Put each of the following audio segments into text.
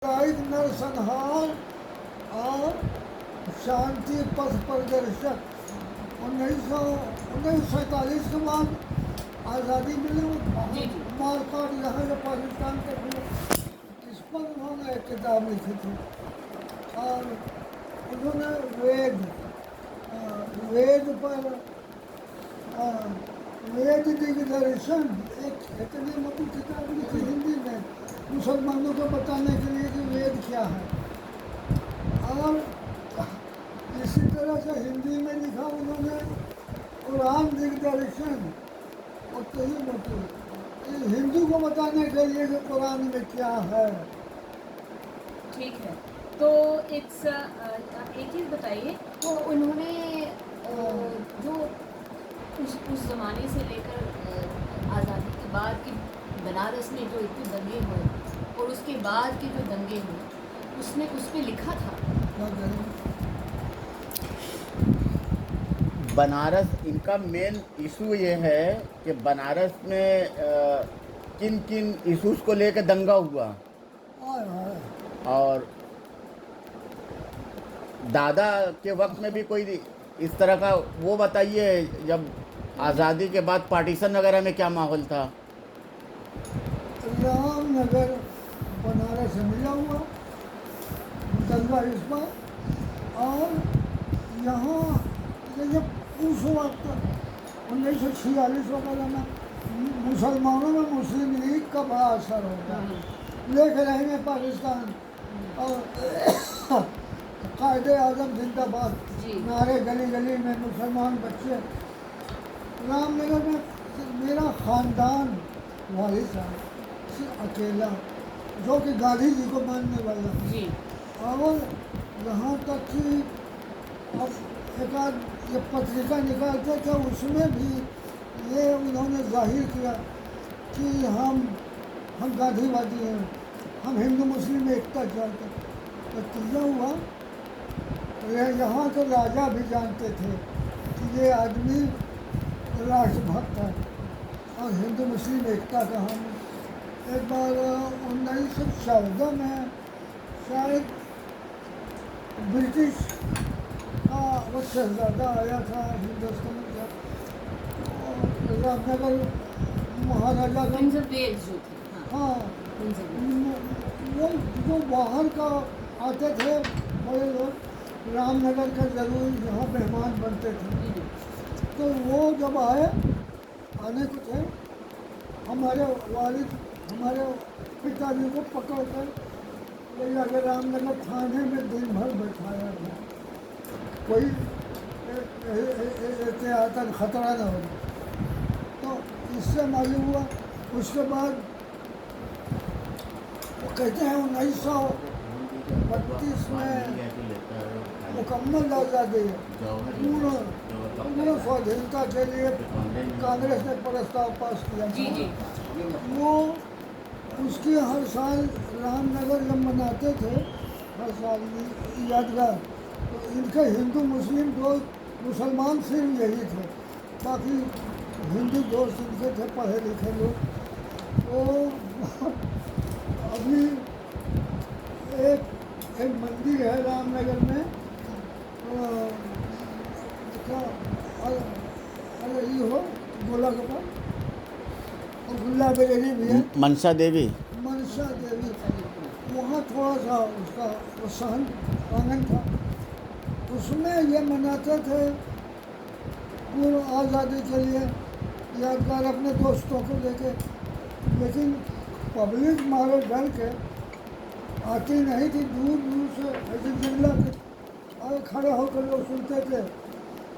नरसंहार और शांति पथ प्रदर्शक 1947 के बाद आज़ादी मिली। मारकाट यहाँ से पाकिस्तान के इस पर उन्होंने एक किताब लिखी थी और उन्होंने वेद पर वेद दिग्दर्शन एक इतनी मोटी किताब लिखी हिंदी में मुसलमानों को बताने के लिए कि वेद क्या है। और इसी तरह से हिंदी में लिखा उन्होंने कुरान दिग्दर्शन और कई मोटी हिंदू को बताने के लिए कि कुरान में क्या है। ठीक है, तो एक चीज़ बताइए, तो उन्होंने जो उस ज़माने से लेकर आज़ादी के बाद की बनारस में जो इतने दंगे हुए और उसके बाद के जो दंगे हुए उसने उस पर लिखा था। बनारस इनका मेन इशू ये है कि बनारस में किन किन इशूज़ को लेकर दंगा हुआ और दादा के वक्त में भी कोई इस तरह का वो बताइए, जब आज़ादी के बाद पार्टीशन वगैरह में क्या माहौल था? रामनगर बनारस से मिला हुआ दंगा इस पर। और यहाँ जब उस वक्त 1946 वगैरह में मुसलमानों में मुस्लिम लीग का बड़ा असर होगा। लेके रहेंगे पाकिस्तान और कायदे आज़म जिंदाबाद नारे गली गली में मुसलमान बच्चे। रामनगर में मेरा ख़ानदान वालिद साहब सिर्फ अकेला जो कि गांधी जी को मानने वाला जी। और यहाँ तक कि अब एक आध ये पत्रिका निकालते थे उसमें भी ये उन्होंने जाहिर किया कि हम गांधीवादी हैं, हम हिंदू मुस्लिम एकता चाहते हैं। नतीजा हुआ यहाँ के राजा भी जानते थे कि ये आदमी राष्ट्रभक्त है और हिंदू मुस्लिम एकता का हम। एक बार 1914 में शायद ब्रिटिश का वो शहजादा आया था हिंदुस्तान का, रामनगर महाराजा का जो थे। हाँ वो जो बाहर का आते थे बड़े लोग रामनगर का जरूर यहाँ मेहमान बनते थे। तो वो जब आने को थे हमारे वालिद हमारे पिताजी को पकड़ कर ले जाकर रामनगर थाने में दिन भर बैठाया था, कोई एहतियातन खतरा न हो। तो इससे मालूम हुआ। उसके बाद वो कहते हैं 1932 में मुकम्मल आज़ादी पूर्ण स्वाधीनता के लिए कांग्रेस ने प्रस्ताव पास किया। वो उसकी हर साल रामनगर जब मनाते थे हर साल यादगार, तो इनके हिंदू मुस्लिम दोस्त मुसलमान सिर्फ यही थे, बाकी हिंदू दोस्त इनके थे पढ़े लिखे लोग। तो अभी एक मंदिर है रामनगर में ये हो गोला के पास और गुल्ला बेरेली भी है, मनसा देवी वहाँ थोड़ा सा उसका सहन आंगन था। उसमें ये मनाते थे पूर्ण आज़ादी के लिए यादगार अपने दोस्तों को लेके। लेकिन पब्लिक मारे डर के आती नहीं थी, दूर दूर से ऐसे जिला के और खड़े होकर लोग सुनते थे।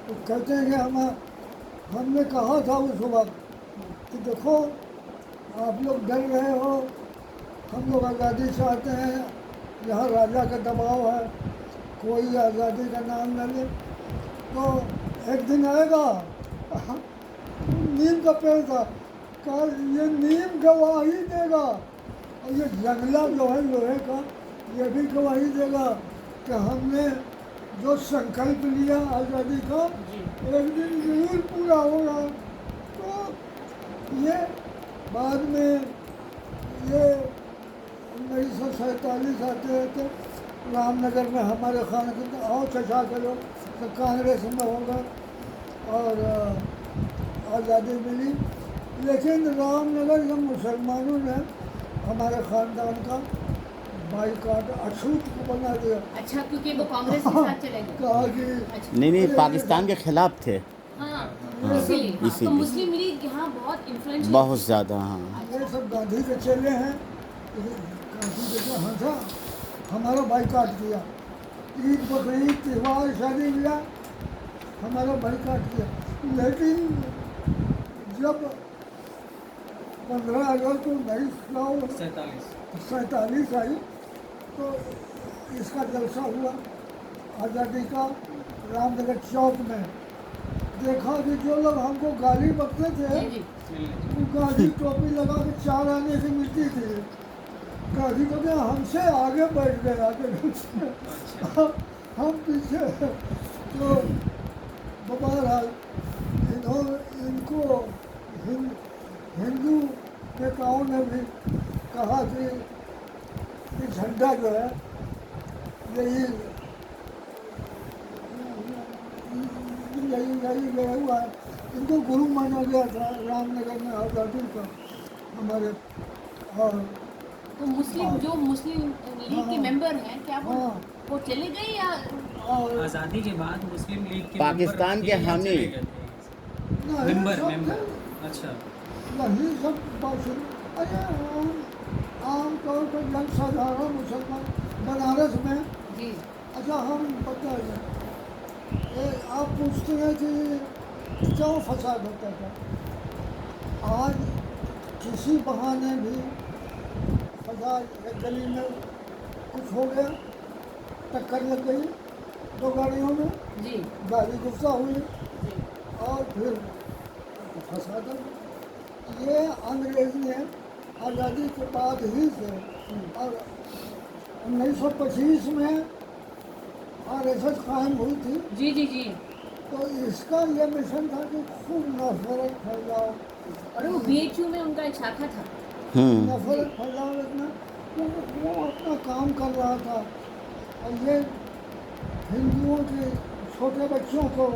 तो कहते हैं कि हमने कहा था उस वक्त कि देखो आप लोग डर रहे हो, हम लोग आज़ादी चाहते हैं, यहाँ राजा का दबाव है, कोई आज़ादी का नाम न ले। तो एक दिन आएगा नीम का पेड़ था, कहा ये नीम गवाही देगा और ये जंगला जो है लोहे का ये भी गवाही देगा कि हमने जो संकल्प लिया आज़ादी का एक दिन जरूर पूरा होगा। तो ये बाद में ये 1947 आते थे रामनगर में हमारे खाने के तो आओ चचा चलो तो कांग्रेस में होगा और आज़ादी मिली। लेकिन रामनगर जब मुसलमानों ने हमारे ख़ानदान का बाईकाट अछूत को बना दिया, अच्छा, क्योंकि वो कांग्रेस के साथ चले गए। कहा कि अच्छा, नहीं नहीं, अरे, पाकिस्तान के खिलाफ थे हाँ, हाँ, इसीलिए तो इसीलिए। मुस्लिम लीग यहाँ बहुत इन्फ्लुएंशियल। बहुत ज़्यादा। हाँ, ये सब गांधी के चेले हैं। गांधी के जो हाँ था हमारा बाईकाट किया, ईद बकरीद त्यौहार शादी ब्याह हमारा बाईकाट किया। लेकिन जब 15 अगस्त 1947 आई तो इसका जलसा हुआ आज़ादी का रामनगर चौक में। देखा कि जो लोग हमको गाली बकते थे जी जी। वो गांधी टोपी लगा के 4 आने से मिलती थी। गांधी कहते हमसे आगे बैठ गए, आगे हम पीछे। तो बहरहाल इनको हिंदू नेताओं ने भी कहा कि ये झंडा जो है यही गया हुआ है। इनको गुरु माना गया था रामनगर में आज़ादी का हमारे। और तो जो मुस्लिम लीग के हाँ। मेंबर हैं, क्या हाँ। वो चले गए या और आज़ादी के बाद मुस्लिम लीग के पाकिस्तान मेंबर के थे या हामी। चले गए थे? नहीं, मेंबर सब मेंबर थे। अच्छा। यही सब बात है। अरे आम तौर पर जनसाधारण मुसलमान बनारस में, जी अच्छा हम बताइए आप पूछते हैं कि क्यों फसाद होता था। आज किसी बहाने भी फसाद, एक गली में कुछ हो गया, टक्कर लग गई 2 गाड़ियों में, जी गाड़ी गुफ्ता हुई जी। और फिर फसाद हो गया। ये अंग्रेज ने आज़ादी के बाद ही से और 1925 में RSS कायम हुई थी। जी जी जी। तो इसका ये मिशन था कि खूब नफरत फैलाओ, और वो BHU में उनका एक शाखा था। नफरत फैलाओ इतना। वो अपना काम कर रहा था और ये हिंदुओं के छोटे बच्चों को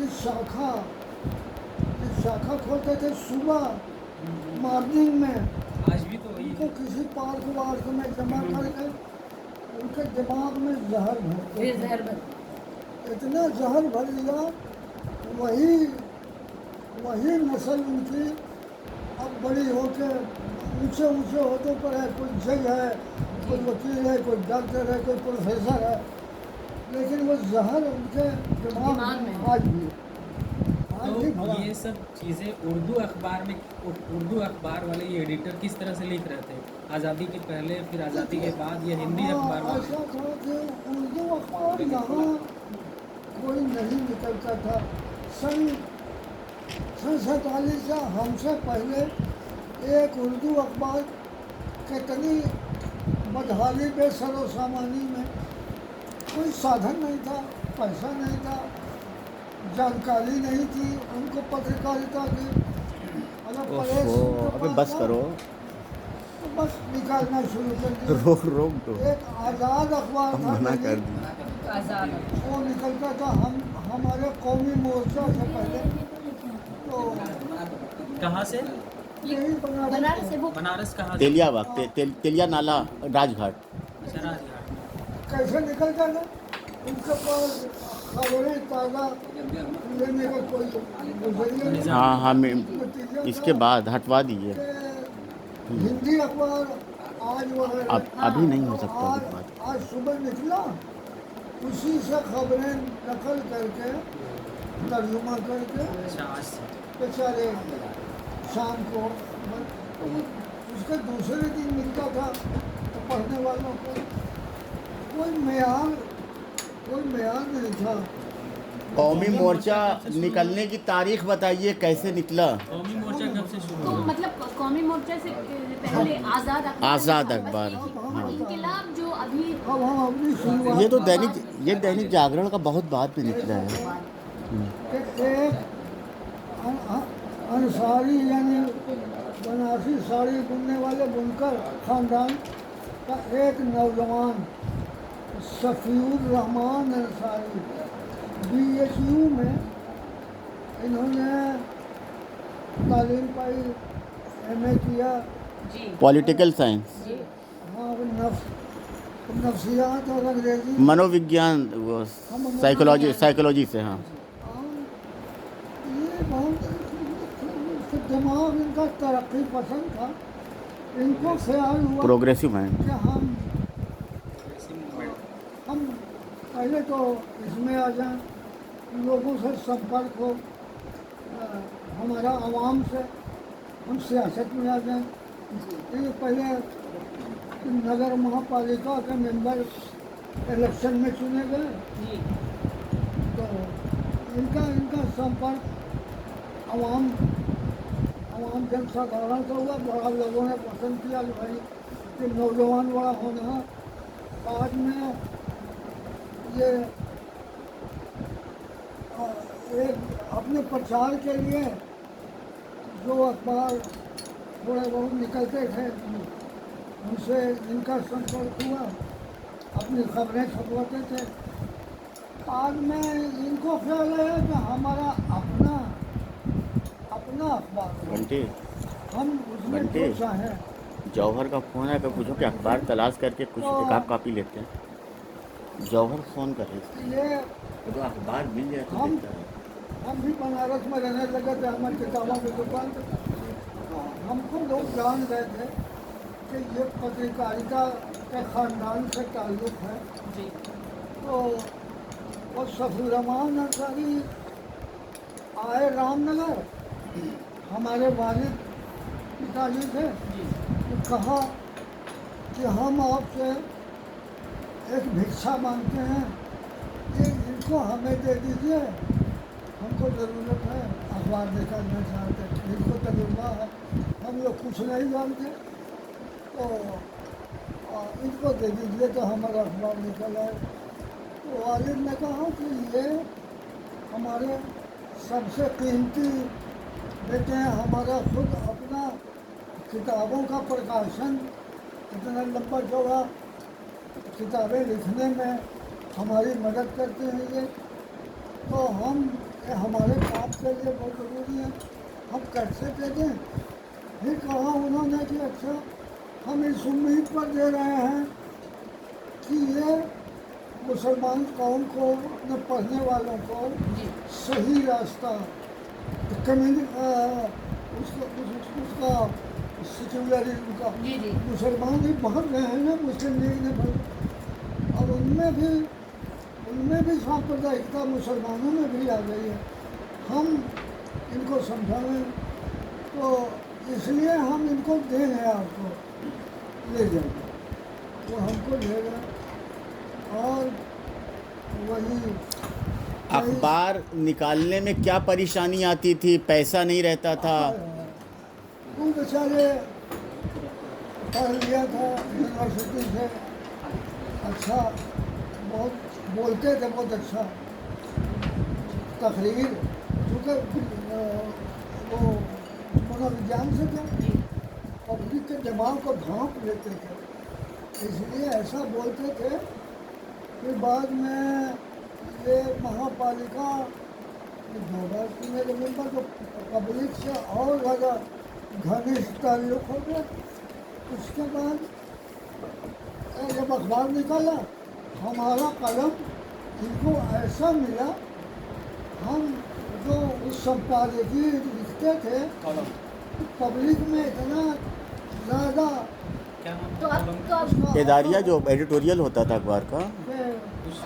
इस शाखा खोलते थे सुबह मॉर्निंग में। आज भी तो वही उनको है। किसी पार्क वार्क में जमा करके उनके दिमाग में जहर भरते फिर थे। जहर भर। इतना जहर भर दिया। वही नस्ल उनकी अब बड़ी होकर ऊंचे होते पर है। कोई जज है, कोई वकील है, कोई डॉक्टर है, कोई प्रोफेसर है, लेकिन वो जहर उनके दिमाग दिमाग में में। आज भी तो भरा। ये सब चीज़ें उर्दू अखबार वाले ये एडिटर किस तरह से लिख रहे थे आज़ादी के पहले, फिर आज़ादी के बाद ये हिंदी अखबार वाले? ऐसा था कि उर्दू अखबार यहाँ कोई नहीं निकलता था। सन 47 से हमसे पहले एक उर्दू अखबार कितनी बदहाली पे सरोसामानी में, कोई साधन नहीं था, पैसा नहीं था, जानकारी नहीं थी उनको पत्रकारिता की। अगर प्रेस ओहो, उनके अबे पास बस था, करो। तो बस निकालना शुरू कर दिया। रोक दो। एक आज़ाद अखबार था मना कर दिल्ली, दी। आजाद। वो निकलता था हमारे कौमी मोर्चा से पहले। तो कहाँ से? यही बनारस से वो बनारस कहाँ से? तेलियाबाग, तेलिया नाला, राजघाट। अच्छा, राजघाट। कैसे निकलता था उनके पास खबरें ताज़ा लेने का कोई नजरिया नहीं। हाँ, नतीजा इसके था बाद हटवा दिए। कि हिंदी अखबार आज वगैरह अभी नहीं हो सकता आज अभी बात। आज सुबह निकला, उसी से खबरें नकल करके तर्जुमा करके अच्छा, आज से। बेचारे शाम को उसके दूसरे दिन मिलता था। तो पढ़ने वालों को कोई मेयार नहीं था। कौमी मोर्चा निकलने की तारीख बताइए, कैसे निकला? कौमी मोर्चा कब से शुरू तो हुआ? मतलब कौमी मोर्चा से पहले आजाद अखबार। आज़ाद अखबार, हाँ। हाँ। इनकलाब जो अभी अब हम अपनी शुरुआत ये तो दैनिक जागरण का बहुत बाद में निकला है। के एक अंसारी यानी बनारसी साड़ी बुनने वाले बुनकर खानदान का एक नौजवान शफीउर रहमान अंसारी BHU में इन्होंने तालीम पाई, MA किया। जी पॉलिटिकल साइंस, जी हाँ, नफ्सियात और अंग्रेजी मनोविज्ञान, वो साइकोलॉजी से। हाँ, ये बहुत दिमाग इनका तरक्की पसंद था। इनको ख्याल हुआ प्रोग्रेसिव माइंड। कि हम पहले तो इसमें आ जाएं, लोगों से संपर्क हो, हमारा आवाम से, हम सियासत में आ जाएं। ये पहले नगर महापालिका के मेंबर इलेक्शन में चुने गए, जी तो इनका संपर्क आवाम जनसाधारण से हुआ। बड़ा लोगों ने पसंद किया कि भाई कि नौजवान बड़ा होनहार। बाद में ये एक अपने प्रचार के लिए जो अखबार थोड़े बहुत निकलते थे उनसे इनका संपर्क हुआ, अपनी खबरें छपवाते थे। बाद में इनको ख्याल आया कि हमारा अपना अखबार हो, बंटी, हम उसमें बंटी। जो चाहें। जौहर का फ़ोन है, अगर पूछो कि अखबार तलाश करके कुछ एक आध कॉपी लेते हैं। जौहर फ़ोन कर रहे थे, ये तो अखबार मिल जाए तो हम बेहतर है। हम भी बनारस में रहने लगे थे, हमारी किताबों की दुकान पे। तो हमको लोग जान गए थे कि ये पत्रकारिता के ख़ानदान से ताल्लुक़ है। जी तो वो शफीउर रहमान अंसारी आए रामनगर, हमारे वालिद पिताजी थे। तो कहा कि हम आपसे एक भिक्षा मांगते हैं, ये इनको हमें दे दीजिए, हमको ज़रूरत है, अखबार निकालना चाहते हैं, इनको तजुर्बा है, हम लोग कुछ नहीं जानते, तो इनको दे दीजिए तो हमारा अखबार निकल आए। तो वालिद ने कहा कि ये हमारे सबसे कीमती बेटे हैं, हमारा खुद अपना किताबों का प्रकाशन, इतना लंबा चौड़ा किताबें लिखने में हमारी मदद करते हैं ये, तो ये हमारे काम के लिए बहुत ज़रूरी है, हम कैसे दे दें। फिर कहा उन्होंने कि अच्छा, हम इस उम्मीद पर दे रहे हैं कि ये मुसलमान कौम को, अपने पढ़ने वालों को जी सही रास्ता उसका सेक्युलरिज्म का, जी जी मुसलमान भी बहुत गए हैं ना, मुस्लिम लीग ने बहुत, और उनमें भी सांप्रदायिकता मुसलमानों में भी आ गई है। हम इनको समझाएं, तो इसलिए हम इनको देंगे, आपको ले जाएंगे। वो हमको ले गए और वही अखबार निकालने में क्या परेशानी आती थी? पैसा नहीं रहता था। वो बेचारे पढ़ लिया था यूनिवर्सिटी से, अच्छा बहुत बोलते थे, बहुत अच्छा तकरीर, क्योंकि वो मनोविज्ञान से थे, पब्लिक के दिमाग को भांप लेते थे, इसलिए ऐसा बोलते थे। फिर बाद में ये महापालिका 2003 में मेंबर तो पब्लिक से और ज़्यादा घनिष्ठ ताल्लुक हो गया। उसके बाद जब अखबार निकाला, हमारा कलम इनको ऐसा मिला, हम जो उस संपादकीय लिखते थे पब्लिक में इतना ज़्यादा तो आप एदारिया जो एडिटोरियल होता था अखबार का,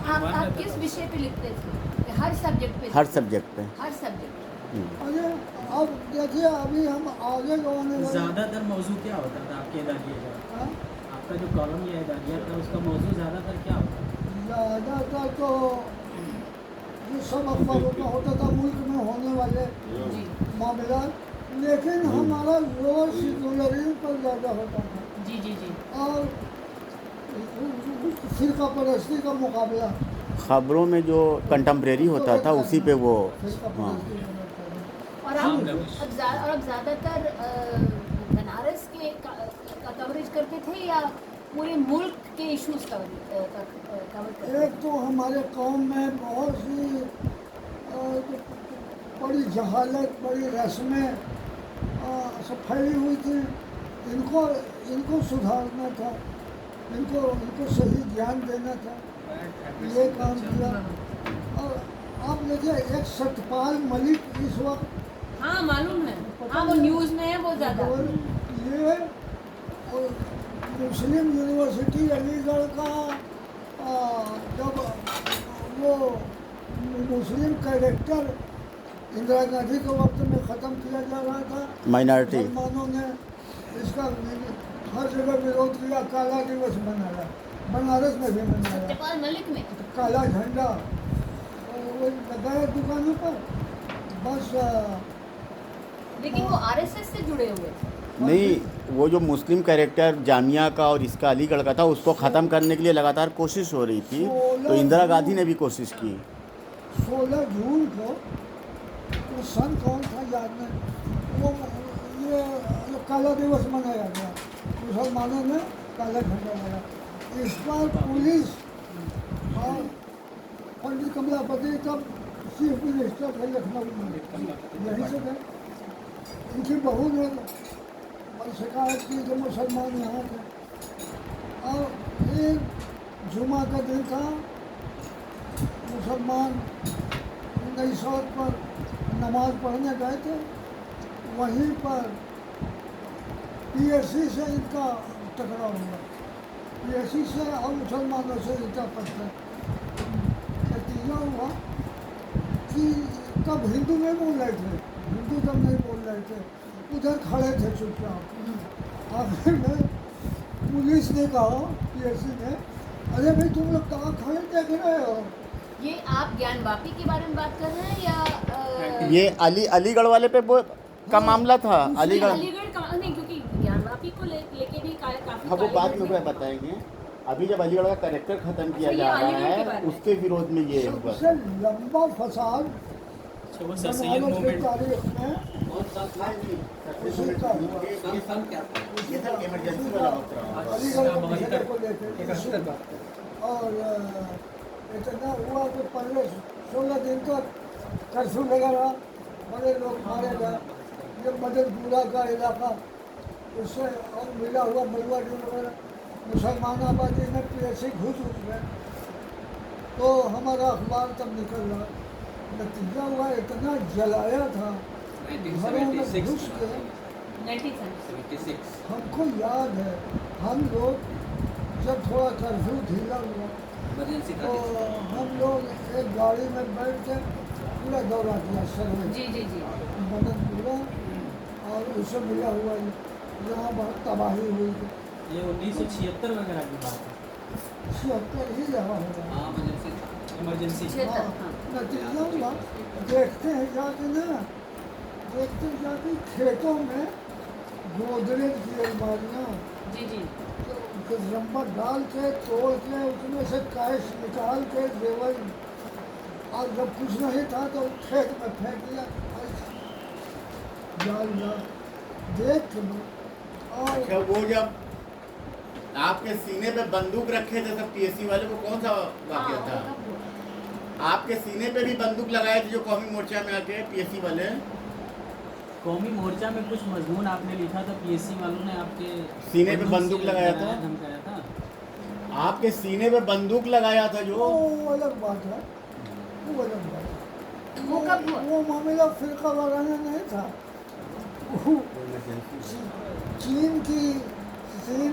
आप किस विषय पे लिखते थे? हर सब्जेक्ट पे? हर सब्जेक्ट पे। हर सब्जेक्ट। अरे अब देखिए, अभी हम आगे जो होने वाले ज़्यादातर मौजू क्या होता था आपके इदारिये का? हाँ? आपका जो कॉलम या इदारिया था उसका मौजू ज़्यादातर क्या होता था? ज़्यादातर तो ये सब अखबारों का होता था, मुल्क में होने वाले जी मामला, लेकिन हमारा जोर सेक्युलरिज्म पर ज़्यादा होता था जी जी जी और फिरका परस्ती का मुकाबला, खबरों में जो कंटेम्प्रेरी होता था उसी पे वो। फिरका हाँ, परस्ती का मुकाबला। और और हाँ, आप नमस्कार। अब ज़्यादातर बनारस के का कवरेज करते थे या पूरे मुल्क के इश्यूज कवर करते थे? एक तो हमारे कौम में बहुत सी जो बड़ी जहालत, बड़ी रस्में सब फैली हुई थी। इनको सुधारना था, इनको सही ज्ञान देना था, ये काम किया। और आप देखिए, एक सतपाल मलिक इस वक्त हाँ मालूम है, हाँ वो न्यूज़ में है बहुत ज़्यादा। और ये और मुस्लिम यूनिवर्सिटी अलीगढ़ का जब वो मुस्लिम कैरेक्टर इंदिरा गांधी के वक्त में ख़त्म किया जा रहा था, माइनॉरिटी मुसलमानों ने इसका हर जगह विरोध किया, काला दिवस मनाया, बनारस में भी मनाया, सत्यपाल मलिक में काला झंडा और वो लगाया दुकानों पर। बस लेकिन वो आरएसएस से जुड़े हुए थे। नहीं, वो जो मुस्लिम कैरेक्टर जामिया का और इसका अलीगढ़ का था, उसको ख़त्म करने के लिए लगातार कोशिश हो रही थी, तो इंदिरा गांधी ने भी कोशिश की। 16 जून को वो सन कौन था याद नहीं, वो ये काला दिवस मनाया गया, मुसलमानों ने काला झंडा लगाया। इस बार पुलिस और पंडित कमलापति तब चीफ मिनिस्टर थे लखनऊ में, यहीं से थे। इनकी बहू ने और शिकायत की कि मुसलमान यहाँ थे। और एक जुमा का दिन था, मुसलमान नई सड़क पर नमाज पढ़ने गए थे, वहीं पर पीएससी से इनका टकराव हुआ, पीएससी से और मुसलमानों से इनका पत्थर। नतीजा हुआ कि तब हिंदू नहीं बोल रहे थे, हिंदू तब नहीं बोल रहे थे, उधर खड़े थे चुपचाप। आखिर में पुलिस ने कहा, पीएससी ने, अरे भाई तुम लोग कहाँ खड़े देख रहे हो? ये आप ज्ञानवापी के बारे में बात कर रहे हैं या ये अलीगढ़ वाले पे वो का मामला था, अलीगढ़। अलीगढ़ का नहीं, क्योंकि ज्ञानवापी को लेके भी काफी हाँ, वो बाद में काले- बताएंगे। अभी जब अलीगढ़ का कैरेक्टर खत्म किया अच्छा, ये जा रहा अलीगढ़ के बारे है, में। उसके विरोध में ये हुआ। सबसे लंबा फसाद अच्छा, वो सर सैयद बनारस की मूवमेंट तारीख में उसी का हुआ। ये सब इमरजेंसी वाला वक्त रहा। अलीगढ़ के 72 मसले को लेकर और इतना हुआ कि पहले 16 दिन तक कर्फ्यू लगा रहा, बड़े लोग मारे गए। ये मदनपुरा का इलाका, उससे और मिला हुआ मलुआ वगैरह मुसलमान आबादी में पीएससी घुस गए, तो हमारा अखबार तब निकल रहा। नतीजा हुआ इतना जलाया था घरों में घुस के। 96 हमको याद है, हम लोग जब थोड़ा कर्फ्यू ढीला हुआ तो हम लोग एक गाड़ी में बैठ के पूरा दौरा किया सर्वे, जी जी जी मदनपुरा और उससे मिला हुआ जहाँ बहुत तबाही हुई थी। ये 1976 वगैरह की बात है। 76 ही जहाँ होगा। इमरजेंसी 76 हाँ। नतीजा हुआ, देखते हैं जाके ना, देखते जाके खेतों में गोदरेज की अलमारियाँ जी जी नंबर डाल के तोड़ के उसमें से कैश निकाल के जेवर, और जब कुछ नहीं था तो खेत में फेंक दिया। जाल देख के और अच्छा, वो जब आपके सीने पे बंदूक रखे थे सब पीएससी वाले को, कौन सा वाकया हाँ, था? वो कब हुआ? आपके सीने पे भी बंदूक लगाए थे जो कौमी मोर्चा में आके पीएससी वाले? कौमी मोर्चा में कुछ मजमून आपने लिखा था, पीएससी वालों ने आपके सीने पे बंदूक लगाया था? धमकाया था। आपके सीने पे बंदूक लगाया था जो? वो अलग बात है, वो अलग बात है। वो कब हुआ? वो मामला फिरका वाराना नहीं था। वो चीन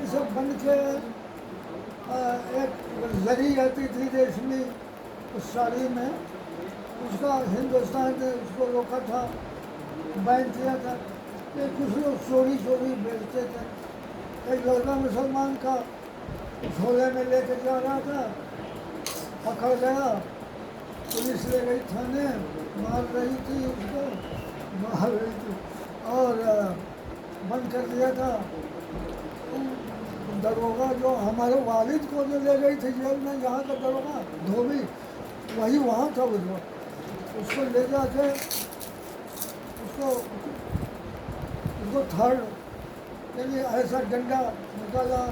से बन के एक जरी आती थी रेशमी उस साड़ी में, उसका हिंदुस्तान ने उसको रोका था, बैन किया था। ये कुछ लोग चोरी बेचते थे। एक लड़का मुसलमान का झोले में लेके जा रहा था, पकड़ गया, पुलिस ले गई थाने, मार रही थी उसको, मार रही थी और बंद कर दिया था। दरोगा जो हमारे वालिद को जो ले गई थी जेल में, यहाँ का दरोगा धोबी, वही वहाँ था उस वक्त। उसको ले जाके उसको थर्ड यानी ऐसा डंडा निकाला,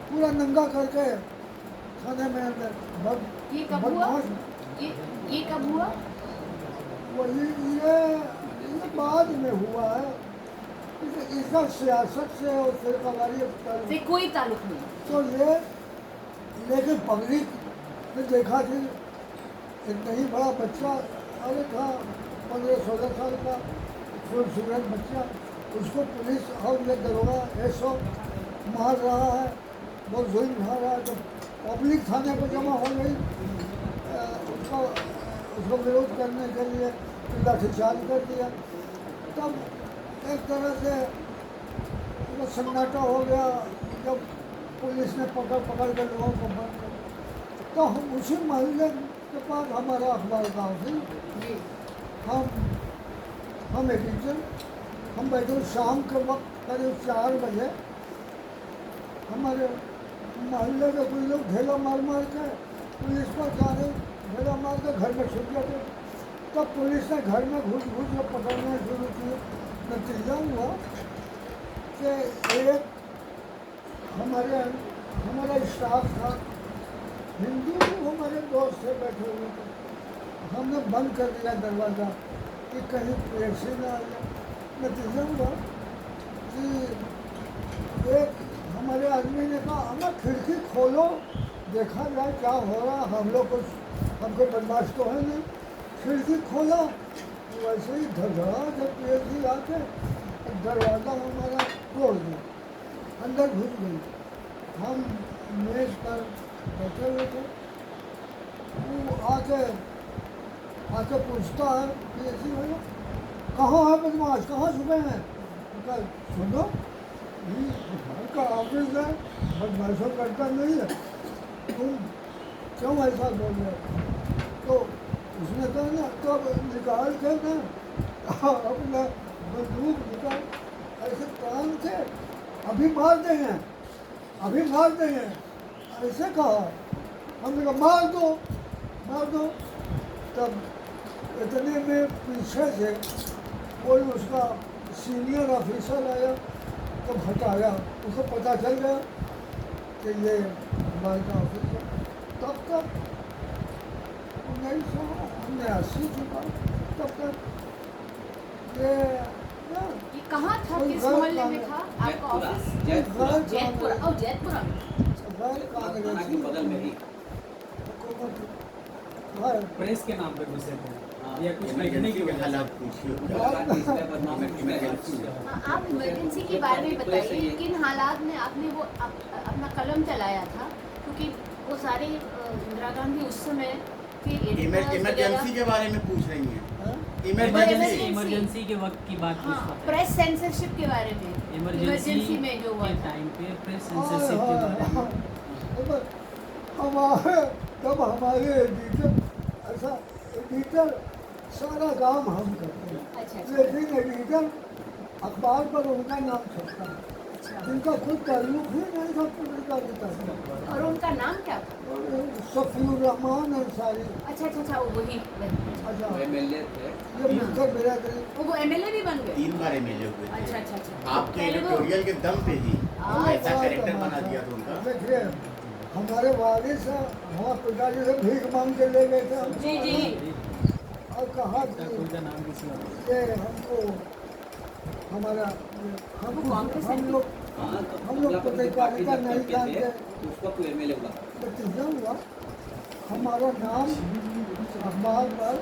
पूरा नंगा करके खाने में अंदर ये कब हुआ? ये कब हुआ? वही ये बाद में हुआ है। इसका सियासत से और फिरकावारी से कोई ताल्लुक नहीं। तो ये लेकिन पब्लिक ने देखा कि इतना ही बड़ा बच्चा अरे था 15-16 साल का खूबसूरत बच्चा, उसको पुलिस और ये दरोगा ऐसो मार रहा है, बहुत जुल्म उठा रहा है। तो पब्लिक थाने पर जमा हो गई, उसको विरोध करने के लिए लाठीचार्ज कर दिया। तब एक तरह से वो सन्नाटा हो गया। जब पुलिस ने पकड़ के लोगों को बंद कर, तो हम उसी मोहल्ले के पास हमारा अखबार का ऑफिस, हम एडिटर, हम बैठे शाम के वक्त करीब 4 बजे हमारे मोहल्ले के कुछ लोग ढेला मार के पुलिस पर जा रहे, ढेला मार के घर में छुप गए। तब पुलिस ने घर में घुस के पकड़ना शुरू किया। नतीजा हुआ कि एक हमारा स्टाफ था हिंदू, हमारे दोस्त से बैठे हुए थे, हमने बंद कर दिया दरवाज़ा कि कहीं पड़ोसी ना आ जाए। नतीजा हुआ कि एक हमारे आदमी ने कहा हमें खिड़की खोलो, देखा जाए क्या हो रहा, हम लोग कुछ हमको बर्दाश्त तो है नहीं। खिड़की खोला, वैसे ही धड़धड़ा जब पीएससी आके दरवाज़ा हमारा तोड़ दिया, अंदर घुस गई। हम मेज पर बैठे हुए थे, वो आके पूछता है पीएससी वाला, कहाँ है बदमाश, कहाँ छुपे हैं? उनका सुनो, ये घर का ऑफिस है, बदमाशों करता नहीं है, तुम क्यों ऐसा बोल रहे हो? तो उसने कहा ना, तो निकाल के ना अपना बंदूक निकाल, ऐसे कान थे, अभी मार देंगे, अभी मार देंगे, ऐसे कहा। हमने कहा मार दो। तब इतने में पीछे से कोई उसका सीनियर ऑफिसर आया, तब हटाया, उसको पता चल गया कि ये हमारे का ऑफिस है। तब तक 1989 चुका, तब तक ये कहाँ था, किस मोहल्ले में था आपका ऑफिस? जैतपुरा। और जैतपुरा में कांग्रेसी बगल में ही हुकूमत है। प्रेस के नाम पे घुसे थे या कुछ लिखने की वजह से? हालात पूछिए। आप इमरजेंसी के बारे में बताइए, किन हालात में आपने वो अपना कलम चलाया था? क्योंकि वो सारे इंदिरा गांधी उस समय के इमरजेंसी के बारे में पूछ रही हैं? इमरजेंसी के वक्त की बात पूछ रहा था। प्रेस सेंसरशिप के बारे में, इमरजेंसी में जो हुआ के था। टाइम पे प्रेस सेंसरशिप के बारे में हमारे एडिटर सारा काम हम करते हैं, अच्छा। लेकिन एडिटर अखबार पर उनका नाम छपता है, जिनका खुद ताल्लुक ही नहीं था पत्रिका के साथ। और उनका नाम क्या था? सफीउर रहमान अंसारी। अच्छा, वो वही। अच्छा, एमएलए थे। ये मिलकर बिरादरी वो एमएलए भी बन गए? 3 बार एमएलए हुए थे। अच्छा। आपके एडिटोरियल के दम पे ही ऐसा कैरेक्टर बना दिया था उनका। देखिए, हमारे वालिद से हमारे पिताजी से भीख मांग के ले गए थे हमको। जी। और कहा उनका कि पूरा नाम किसी और ये हमको हमारा हम लोग पत्रकारिता नहीं जानते। उसका कोई एमएलए हुआ। नतीजा हुआ हमारा नाम अखबार पर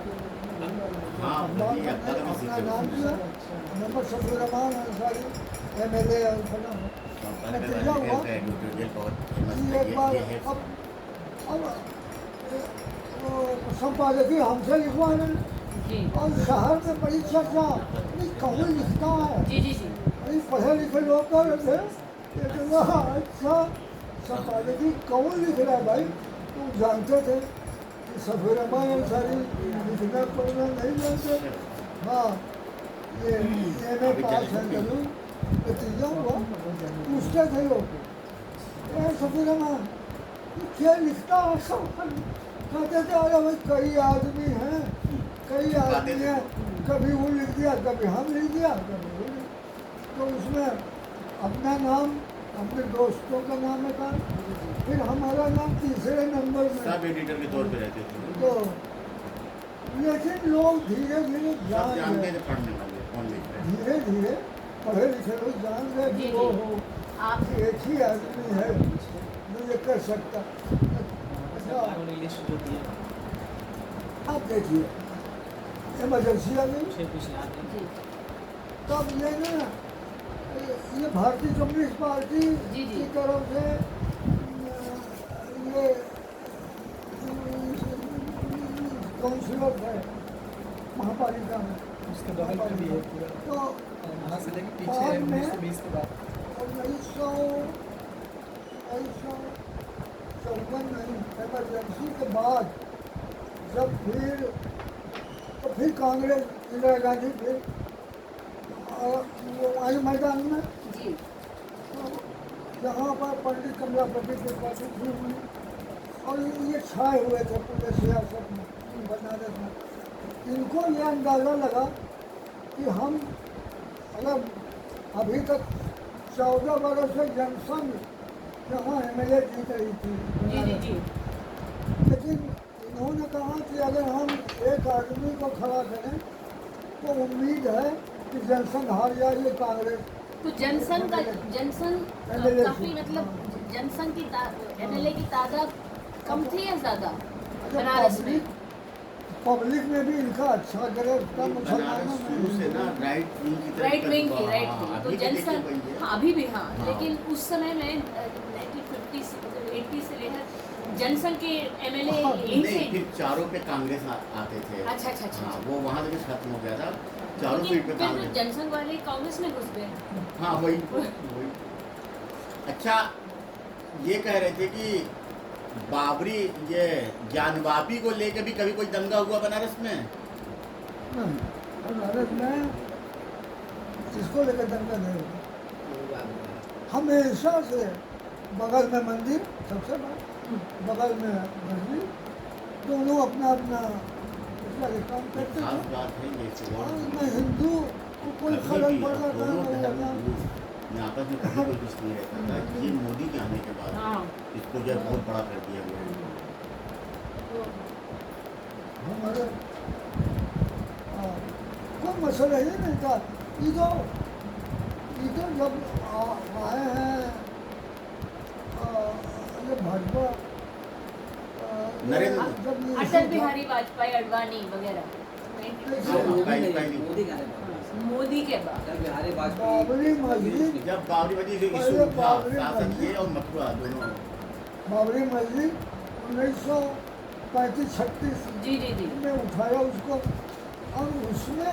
अपना नाम दिया, मोहम्मद सफीउर रहमान अंसारी एमएलए और बना। नतीजा हुआ कि एक बार अब संपादकीय हमसे लिखवाने, और शहर में बड़ी चर्चा, नहीं कौन लिखता है, जी। अरे पढ़े लिखे लोग कह रहे थे, अच्छा संपादकीय कौन लिख रहा है भाई? तुम जानते थे कि सफीउर रहमान अंसारी लिखना पढ़ना नहीं जानते? हाँ, ये एमए पास है जरूर। नतीजा हुआ पूछते थे लोग, सफीउर रहमान क्या लिखता है? सब कहते थे अरे भाई कई आदमी हैं कभी वो लिख दिया, कभी हम लिख दिया, कभी वो लिख, तो उसमें अपना नाम, अपने दोस्तों का नाम है, फिर हमारा नाम तीसरे नंबर में। सब एडिटर के तौर पे रहते थे, तो लेकिन लोग धीरे धीरे सब जान जानते गए, थे पढ़ने वाले कौन लिख रहे हैं। धीरे धीरे पढ़े लिखे लोग जान गए जी, कि जी। वो हो आप एक ही आदमी है जो ये कर सकता। अच्छा सरकार वाली लिस्ट जो दी है, आप देखिए, इमरजेंसी आ गई, उसे कुछ याद है? जी तब ये ना ये भारतीय कम्युनिस्ट पार्टी जी, जी। की तरफ से ये काउंसिलर थे महापालिका में, उसके बगल में भी है पूरा, तो वहाँ से लेके पीछे बाद है में 1920 के बाद। 1954 में इमरजेंसी के बाद जब फिर कांग्रेस, इंदिरा गांधी फिर वो आई मैदान में, जी जहाँ पर पंडित कमलापति के पास थी हुई, और ये छाए हुए थे पूरे सियासत में, बनारस में। इनको ये अंदाज़ा लगा कि हम अगर अभी तक 14 बरस से जनसंघ यहाँ MLA जीत रही थी जी जी जी लेकिन इन्होंने कहा कि अगर हम एक आदमी को खड़ा करें तो उम्मीद है कि जनसंघ हार जाए, ये कांग्रेस। तो जनसंघ MLA काफी मतलब जनसंघ की MLA की तादाद कम थी या ज्यादा अच्छा, बनारस में? पब्लिक में भी इनका अच्छा ग्रेड था, मुसलमानों बनारस शुरू से ना में। राइट विंग की तरफ राइट विंग का- की राइट हाँ, विंग तो अभी भी देखिए जनसंघ वही है। हाँ अभी भी हाँ हाँ। लेकिन उस समय में 1950 से 80 से लेकर जनसंघ के MLA हाँ, यहीं नहीं, से फिर चारों पे कांग्रेस आते थे। अच्छा अच्छा अच्छा हाँ, वो वहाँ से खत्म हो गया था, चारों लेकिन सीट पे फिर तो कांग्रेस। जनसंघ वाले कांग्रेस में घुस गए। हाँ वही वही। अच्छा, ये कह रहे थे कि बाबरी ये ज्ञानवापी को लेके भी कभी कोई दंगा हुआ बनारस में? नहीं, बनारस में इसको लेकर दंगा नहीं होता। हमेशा से बगल में मंदिर, सबसे बगल में मस्जिद, दोनों अपना अपना उसका काम एक करते खास थे। बात है ये और मैं हिंदू को कोई कभी खलल भी पड़ रहा था दोनों वो धर्म होना। गुरु में आपस में कभी कोई कुछ नहीं रहता था। ये मोदी के आने के बाद हाँ इसको जो है बहुत बड़ा कर दिया गया है। तो हमारे कोई मसला ही नहीं था। ये तो जब आए हैं ये भाजपा नरेंद्र जब ये अटल issue था, बिहारी वाजपेयी अडवाणी वगैरह हाँ, मोदी का मोदी के बाद अटल बिहारी वाजपेयी बाबरी मस्जिद, जब बाबरी मस्जिद जो पहले इशू था, बाबरी शासन मस्जिद- ये और मथुरा दोनों। बाबरी मस्जिद 1935-36 जी जी जी में उठाया उसको, और उसमें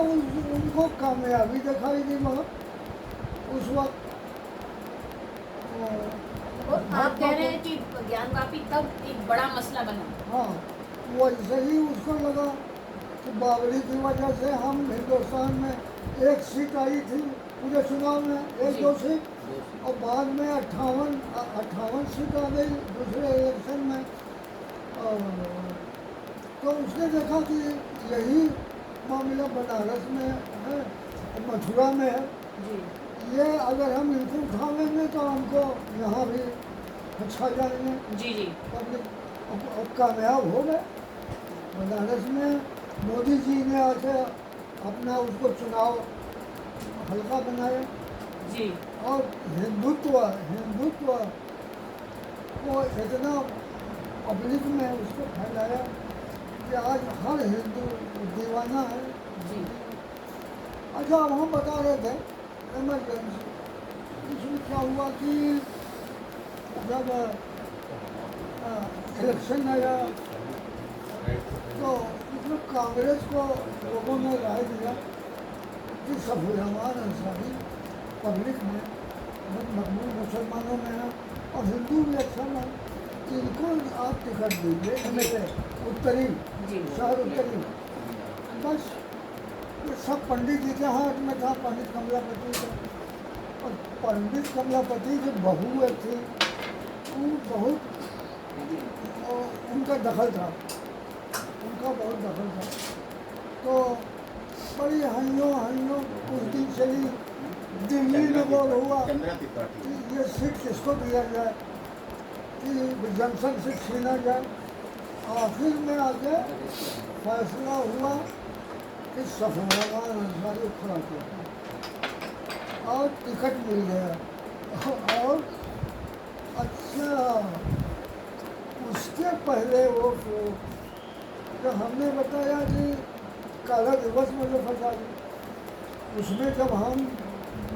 उनको कामयाबी दिखाई दी बहुत उस वक्त। और आप कह रहे हैं कि ज्ञानवापी तब एक बड़ा मसला बना। हाँ, वैसे ही उसको लगा कि बाबरी की वजह से हम हिंदुस्तान में एक सीट आई थी पूरे चुनाव में, एक जी। दो सीट, और बाद में 58 सीट आ गई दूसरे इलेक्शन में। तो उसने देखा कि यही मामला बनारस में है, मथुरा में है, जी ये अगर हम इनको उठा लेंगे तो हमको यहाँ भी अच्छा जाएंगे। जी जी पब्लिक अब कामयाब हो गए। बनारस में मोदी जी ने आके अपना उसको चुनाव हल्का बनाया, जी और हिंदुत्व को इतना पब्लिक में उसको फैलाया कि आज हर हिंदू दीवाना है। जी अच्छा, अब हम बता रहे थे इमरजेंसी, इसमें क्या हुआ कि जब इलेक्शन आया तो इसमें कांग्रेस को लोगों ने राय दिया कि सफी रहमान अंसारी पब्लिक में मकबूल मुसलमानों में है और हिंदू भी अच्छा ना, इनको आप टिकट दीजिए MLA उत्तरी जी शहर उत्तरी। बस ये सब पंडित जी के हाथ में था, पंडित कमलापति का। और पंडित कमलापति जो बहू थी वो बहुत उनका दखल था, उनका बहुत दखल था। तो बड़ी हइयों कुछ दिन चली। दिल्ली में बोल हुआ चंद्रा त्रिपाठी कि ये सीट किसको दिया जाए, कि जंक्शन से छीना जाए। आखिर में आके फैसला हुआ कि सफवान अंसारी खड़ा किया और टिकट मिल गया। और अच्छा, उसके पहले वो जो हमने बताया कि काला दिवस में जो फंसा गया, उसमें जब हम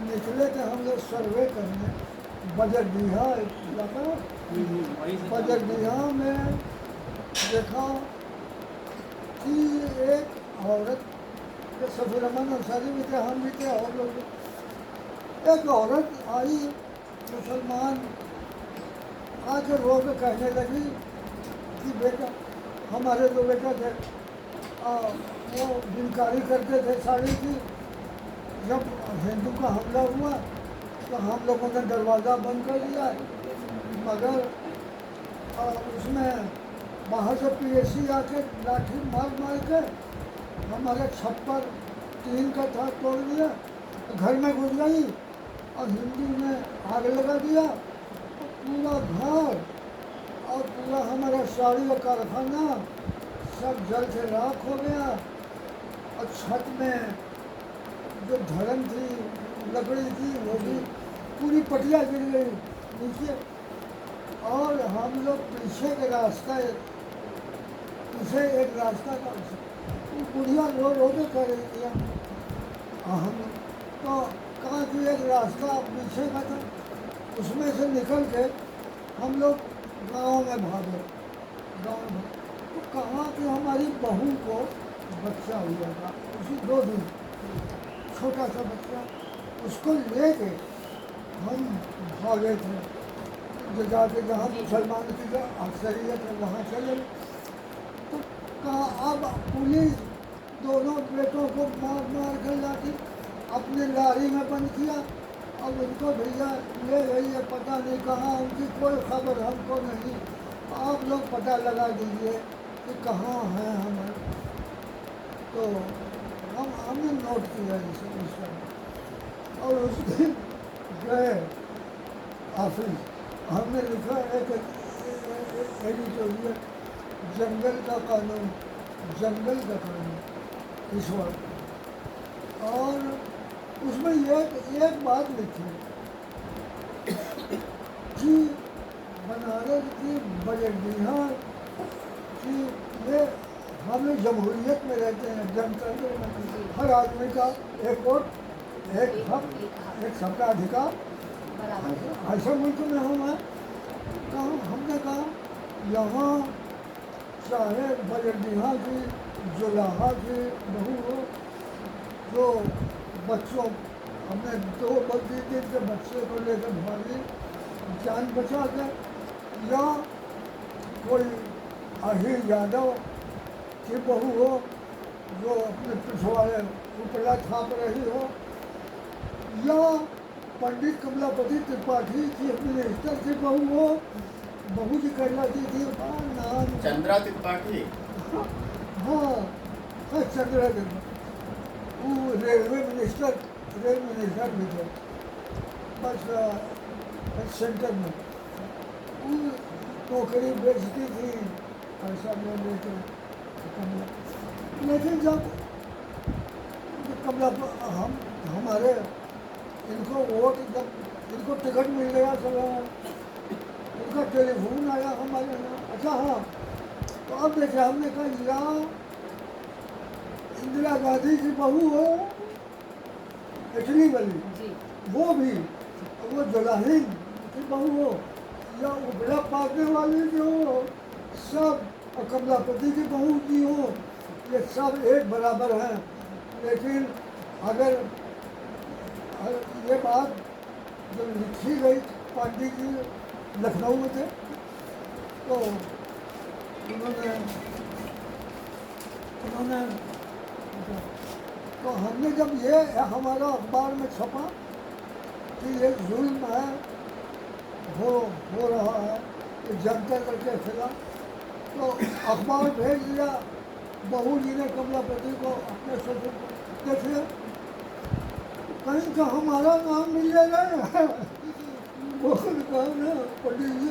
निकले थे हम लोग सर्वे करने बजरडीहा इलाका, वही से बजरडीहा में देखा कि एक औरत के सफीरमन अंसारी भी थे, हम भी थे और लोग भी। एक औरत आई मुसलमान, आके रो के कहने लगी कि बेटा, हमारे दो बेटा थे, वो बिनकारी करते थे साड़ी की। जब हिंदू का हमला हुआ तो हम लोगों ने दरवाज़ा बंद कर दिया, मगर उसमें बाहर से पीएसी आके लाठी मार के हमारे छप्पर टीन का था तोड़ दिया, घर में घुस गई और हिंदू ने आग लगा दिया। पूरा घर और पूरा हमारा साड़ी का कारखाना सब जल से राख हो गया। और छत में जो धरन थी, लकड़ी थी, वो भी पूरी पटिया गिर गई नीचे। और हम लोग पीछे के रास्ता, पीछे एक रास्ता था, वो बुढ़िया रो के कह रही थी। हम तो कहा कि एक रास्ता पीछे का था, उसमें से निकल के हम लोग गांव में भागे। गांव में तो कहा कि हमारी बहू को बच्चा हुआ था, उसी 2 दिन, छोटा सा बच्चा, उसको लेके हम भागे थे। जो जाके जहाँ मुसलमान की जो अक्सरियत है वहाँ चले। तो कहा अब पुलिस दोनों बेटों को मार कर लाती, अपने लारी में बंद किया। अब उनको भैया ले गई है, पता नहीं कहाँ, उनकी कोई खबर हमको नहीं। आप लोग पता लगा दीजिए कि कहाँ हैं हम। तो हमने नोट किया इसे उस समय। और उस दिन गए ऑफिस, हमने लिखा एक एडिटोरियल, जंगल का कानून, जंगल का कानून इस वक्त। और उसमें एक बात लिखी कि बनारस की बजरडीहा कि ये हम लोग जमहूरियत में रहते हैं, जनतंत्र में हर आदमी का एक वोट, एक हक, एक सबका अधिकार, ऐसे मुल्क में हम हैं। तो हमने कहा यहाँ चाहे बजरडीहा की जुलाहा की बहू हो, जो बच्चों, हमने 2 दिन के बच्चे को लेकर भागी जान बचा के, या कोई आहिर यादव की बहू हो जो अपने पिछवाड़े उपला थाप रही हो, या पंडित कमलापति त्रिपाठी चीफ मिनिस्टर की बहू हो, बहू जी कहलाती थी नाम चंद्रा त्रिपाठी। हाँ, चंद्रा त्रिपाठी, वो रेलवे मिनिस्टर भी थे, बस सेंटर में वो नौकरी बेचती थी, पैसा ले लेके कमला। लेकिन जब कमला हमारे इनको वोट, जब इनको टिकट मिल गया, सब इनका टेलीफोन आया हमारे यहाँ। अच्छा हाँ, तो अब देखे हमने कहा या इंदिरा गांधी की बहू हो इटली वाली, वो भी, वो जुलाहिन की बहू हो, या उबला पाकने वाली जो हो, सब, और कमलापति की बहू की हो, ये सब एक बराबर हैं। लेकिन अगर ये बात जब लिखी गई, पांडे जी लखनऊ में थे, तो उन्होंने तो हमने जब ये हमारा अखबार में छपा कि ये जुल्म है, हो रहा है, ये जनता के खिलाफ, तो अखबार भेज दिया। बहू जी ने कमलापति को, अपने ससुर को देखिए कहीं का हमारा नाम मिलेगा वो कहा ना पंडित जी,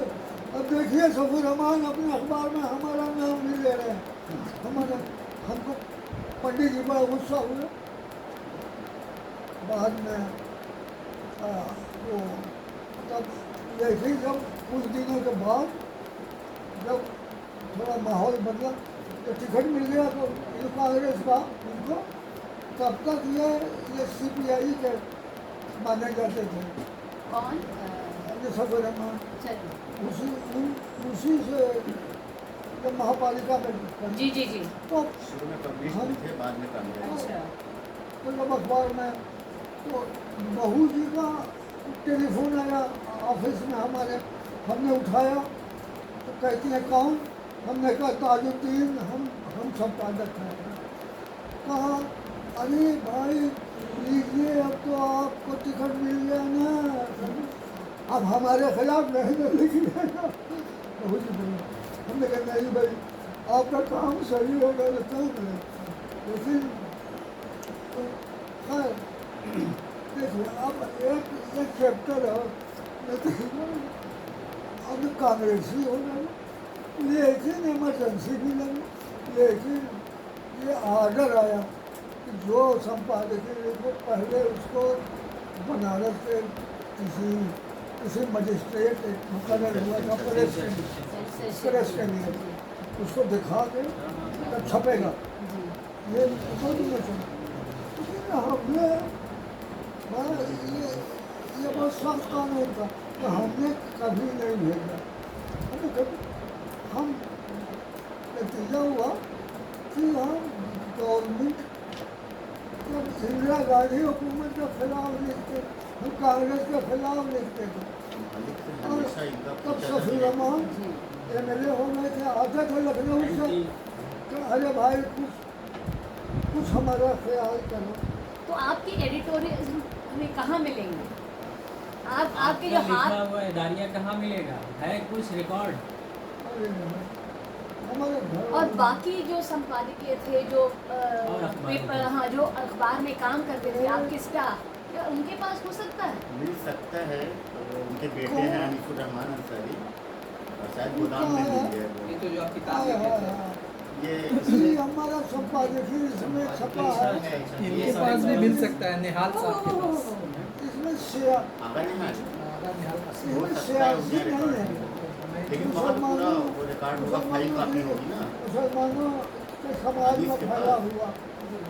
अब देखिए सफीर रहमान अपने अखबार में हमारा नाम नहीं ले रहे हैं, हमारा हमको पंडित जी बड़ा गुस्सा हुआ। बाद में वो तब जैसे ही जब कुछ दिनों के बाद जब थोड़ा माहौल बदला तो टिकट मिल गया तो ये कांग्रेस का उनको तब तक ये CPI के माने जाते थे। कौन ये सफीर रहमान चलिए उसी से जब महापालिका में जी जी जी तो शुरू में कम्युनिस्ट में थे, बाद में कांग्रेस। अच्छा तो जब अखबार में तो बहू जी का टेलीफोन आया ऑफिस में हमारे, हमने उठाया तो कहती है कौन, हमने कहा ताजुद्दीन, हम संपादक हैं। कहा अरे भाई लीजिए अब तो आपको टिकट मिल गया ना, अब हमारे खिलाफ नहीं ना लिखिए ना। बहू जी बोली, हमने कहा नहीं भाई आपका काम सही होगा तो क्यों करें, लेकिन तो खैर देखिए अब एक चैप्टर है, लेकिन अब कांग्रेसी हो गए, लेकिन इमरजेंसी भी लगी, लेकिन ये आर्डर आया कि जो संपादकीय को पहले उसको बनारस के किसी मजिस्ट्रेट मुकर्रर हुआ था प्रेस के लिए, उसको दिखा के तब छपेगा, ये दो दिन में चला। लेकिन हमने ये बहुत सख्त कानून था तो हमने कभी नहीं भेजा, हम नतीजा हुआ कि हम गवर्नमेंट जब इंदिरा गांधी हुकूमत के खिलाफ लिखते, हम कांग्रेस के खिलाफ लिखते थे, और तब सफीर रहमान MLA हो गए थे, आते थे लखनऊ से तो अरे भाई कुछ हमारा ख्याल करो। तो आपकी एडिटोरियल हमें कहाँ मिलेंगे? आपके जो लिखा हाथ हुआ इदारिया कहाँ मिलेगा, है कुछ रिकॉर्ड? अरे हमारे घर और बाकी जो संपादकीय थे जो अखबार पेपर, में। हाँ जो अखबार में काम करते थे आपके स्टाफ, क्या उनके पास हो सकता है? मिल सकता है, उनके बेटे हैं अनीसुर रहमान अंसारी, और शायद गोदाम में मिल गया वो। ये तो जो आप किताब लिखे थे ये इसलिए हमारा संपादकीय इसमें छपा है, इनके पास भी मिल सकता है, निहाल साहब के पास। इसमें शेयर आगा नहीं है, हो इसमें सकता है सियासी उनका नहीं रिकॉर्ड है। हो। लेकिन वहाँ पूरा वो रिकॉर्ड होगा, फाइल कापी होगी ना। मुसलमानों के समाज में फैला हुआ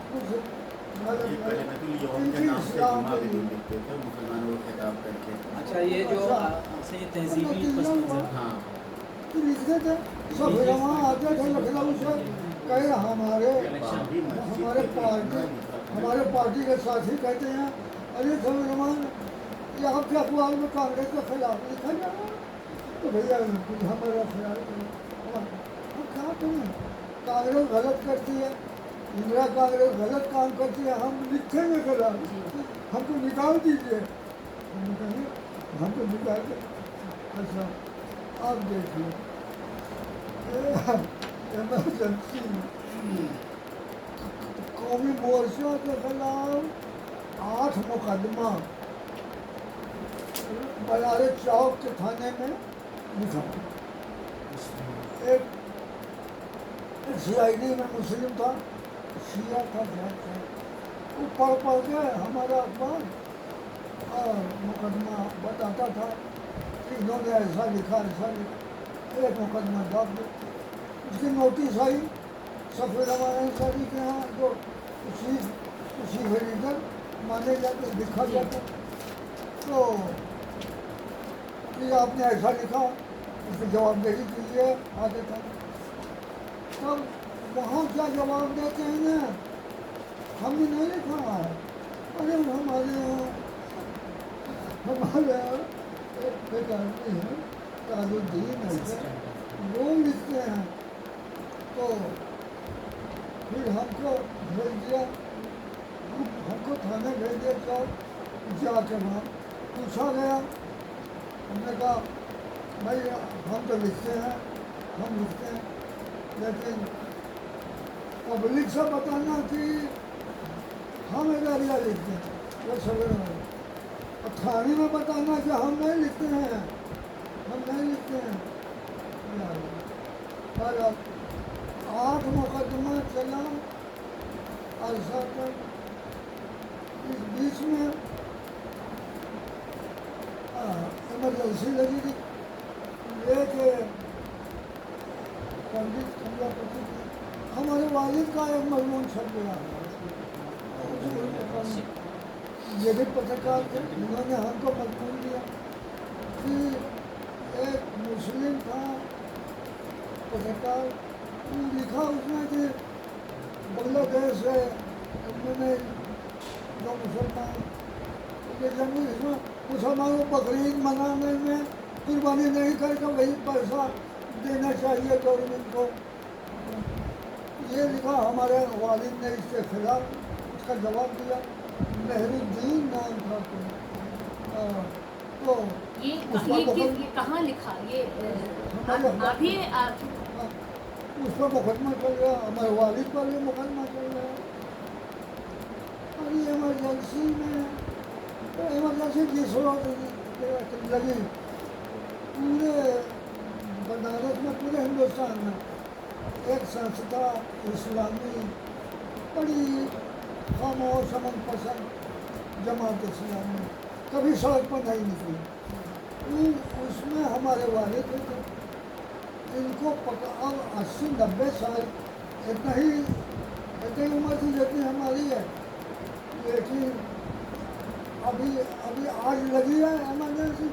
कुछ ये पहले नकुल यौम के नाम से जुमा भी नहीं लिखते थे, मुसलमानों को खिताब करके। अच्छा ये जो से तहजीबी पस मंजर। हाँ, लिखते थे, सब वहाँ आते थे लखनऊ से, कहे हमारे पार्टी के साथी कहते हैं अरे सफीर रहमान ये आपके अखबार में कांग्रेस के खिलाफ लिखा जा रहा है, तो भैया कुछ हमारा ख्याल करो। हम क्या करें, कांग्रेस गलत करती है, इंदिरा कांग्रेस गलत काम करती है, हम लिखेंगे खिलाफ, हमको निकाल दीजिए। हम कहें हमको निकाल दे। अच्छा आप देखिए इमरजेंसी कौमी मोर्चा के खिलाफ 8 मुकदमा बलारे चौक के थाने में लिखा। एक CID में मुस्लिम था, शिया था, जैन था, वो पढ़ के हमारा अखबार और मुकदमा बताता था कि इन्होंने ऐसा लिखा, एक मुकदमा दाब दो। उसकी नोटिस आई सफीर रहमान अंसारी के यहाँ, जो उसी एडिटर माने जाते, लिखा जाता, तो कि आपने ऐसा लिखा, उसकी जवाबदेही कीजिए आगे था। तब वहाँ क्या जवाब देते हैं ना, हमने नहीं लिखा है, अरे हमारे यहाँ एक आदमी है ताजुद्दीन ऐसे, वो लिखते हैं। तो फिर हमको भेज दिया, हमको थाने भेज दिया, तो जाके वहाँ पूछा गया, हमने कहा भाई हम तो लिखते हैं, हम लिखते हैं, लेकिन पब्लिक से बताना कि हम एरिया लिखते हैं वो सवेरे में, और थाने में बताना कि हम नहीं लिखते हैं, हम नहीं लिखते हैं। और 8 मुकदमा चला ऐसा तक। इस बीच में इमरजेंसी लगी थी लेके पंडित कमलापति की, हमारे वालिद का एक मजमून छप गया। ये भी पत्रकार थे, उन्होंने हमको मजबूर दिया कि एक मुस्लिम था पत्रकार, लिखा उसने कि बांग्लादेश है उन्होंने जो मुसलमान इसमें मुसलमानों को बकरीद मनाने में कुर्बानी नहीं करके वही पैसा देना चाहिए गवर्नमेंट को, ये लिखा। हमारे वालिद ने इसके खिलाफ उसका जवाब दिया। नेहरूद्दीन नाम था तो ये कहाँ लिखा? ये अभी उस पर मुकदमा चल गया, हमारे वालिद पर भी मुकदमा चल गया। और ये इमरजेंसी में इमरजेंसी जिस वक्त लगी पूरे बनारस में, पूरे हिंदुस्तान में एक संस्था इस्लामी बड़ी खामोश अमन पसंद जमात इस्लामी कभी सड़क पर नहीं निकली। उसमें हमारे वालिद थे, इनको पका अब 80-90 साल इतनी उम्र थी जितनी हमारी है, लेकिन अभी आज लगी है इमरजेंसी।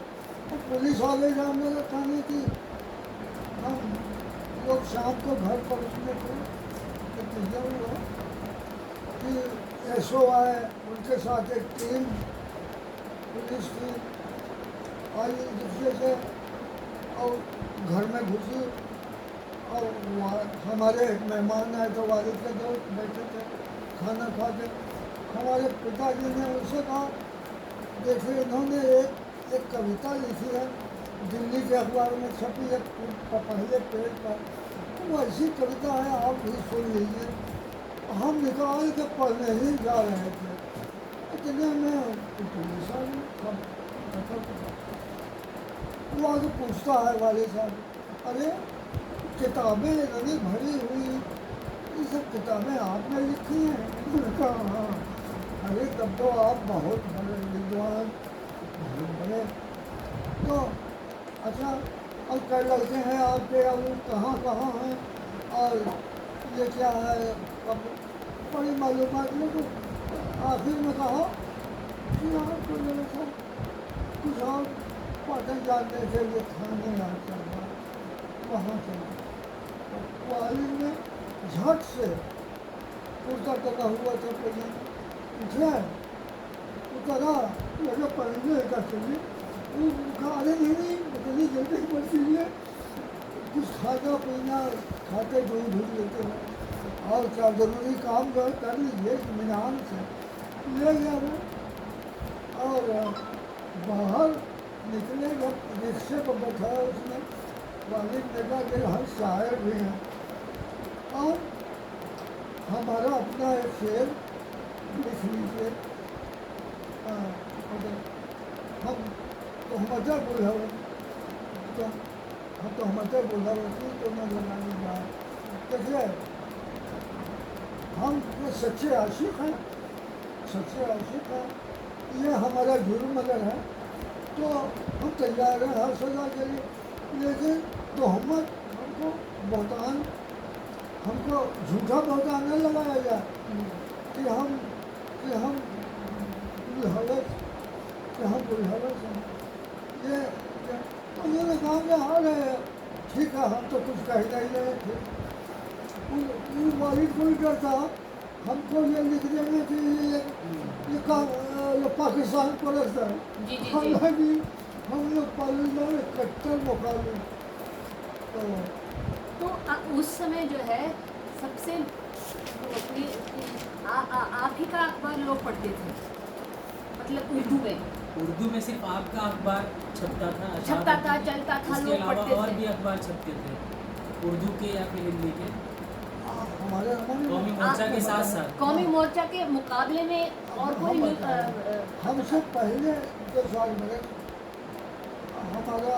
पुलिस आ गई रामनगर थाने की, हम लोग शाम को घर पहुँचने को तैयार हुआ कि SO आए, उनके साथ एक टीम पुलिस की आई दूसरे से, और घर में घुसी और हमारे मेहमान आए तो वालिद के दोस्त बैठे थे खाना खा के। हमारे पिताजी ने उनसे कहा, देखिए इन्होंने एक कविता लिखी है, दिल्ली के अखबार में छपी है पहले पेज पर, वो ऐसी कविता है आप भी सुन लीजिए। हम निकाल के पढ़ने ही जा रहे थे, इतने में पुलिस आ गई। वो आगे पूछता है वाले साहब, अरे किताबें इतनी भरी हुई, ये सब किताबें आपने लिखी हैं? मैंने कहा हाँ। अरे तब तो आप बहुत बड़े विद्वान, बहुत बड़े। तो अच्छा, अब कई लड़के हैं आपके, अब कहाँ कहाँ हैं और ये क्या है, अब बड़ी मालूमात में। तो आखिर में कहा कि आपको मेरे साथ कुछ और पढ़ने जाने के लिए थाने आ चला, वहाँ चला। वालिद ने झट से कुर्ता टका हुआ था पहले उठे, उतरा, लगे पहनने का चलिए। वो अरे नहीं इतनी जल्दी पड़ती है, कुछ खाना पीना खाते दूध लेते हैं और क्या जरूरी काम जो है कर लीजिए इत्मीनान से। ले गया वो और बाहर निकले, जब रिक्शे पर बैठाया उसने, वालिद ने कहा कि हर शायर भी हैं और हमारा अपना एक शेर लिख लीजिए। हम तो हमजा बुलहर तो हम तो हमजा बुलहवती तो मैं लगाने जा। देखिए हम सच्चे आशिक हैं, सच्चे आशिक हैं, ये हमारा जुर्म अगर है तो हम तैयार हैं हर सजा के लिए, लेकिन तोहमत हमको बहतान, हमको झूठा बहतान न लगाया जाए कि हम बुलहवत हैं। ये उन्होंने कहा कि अरे ठीक है, हम तो कुछ कह नहीं रहे थे। वालिद को भी डर था हमको ये लिख देंगे कि ये पाकिस्तान परस्त है। हालांकि हम लोग पाकिस्तान कट्टर मुकाबले। तो उस समय जो है सबसे आप ही का अखबार लोग पढ़ते थे, मतलब उर्दू में सिर्फ आपका अखबार छपता था, चलता था, इसके लोग अलावा पढ़ते और थे। भी अखबार छपते थे, उर्दू के या फिर हिंदी के? हमारे कौमी मोर्चा के साथ साथ कौमी मोर्चा के मुकाबले में और कोई हमसे पहले जो साल मेरे हमारा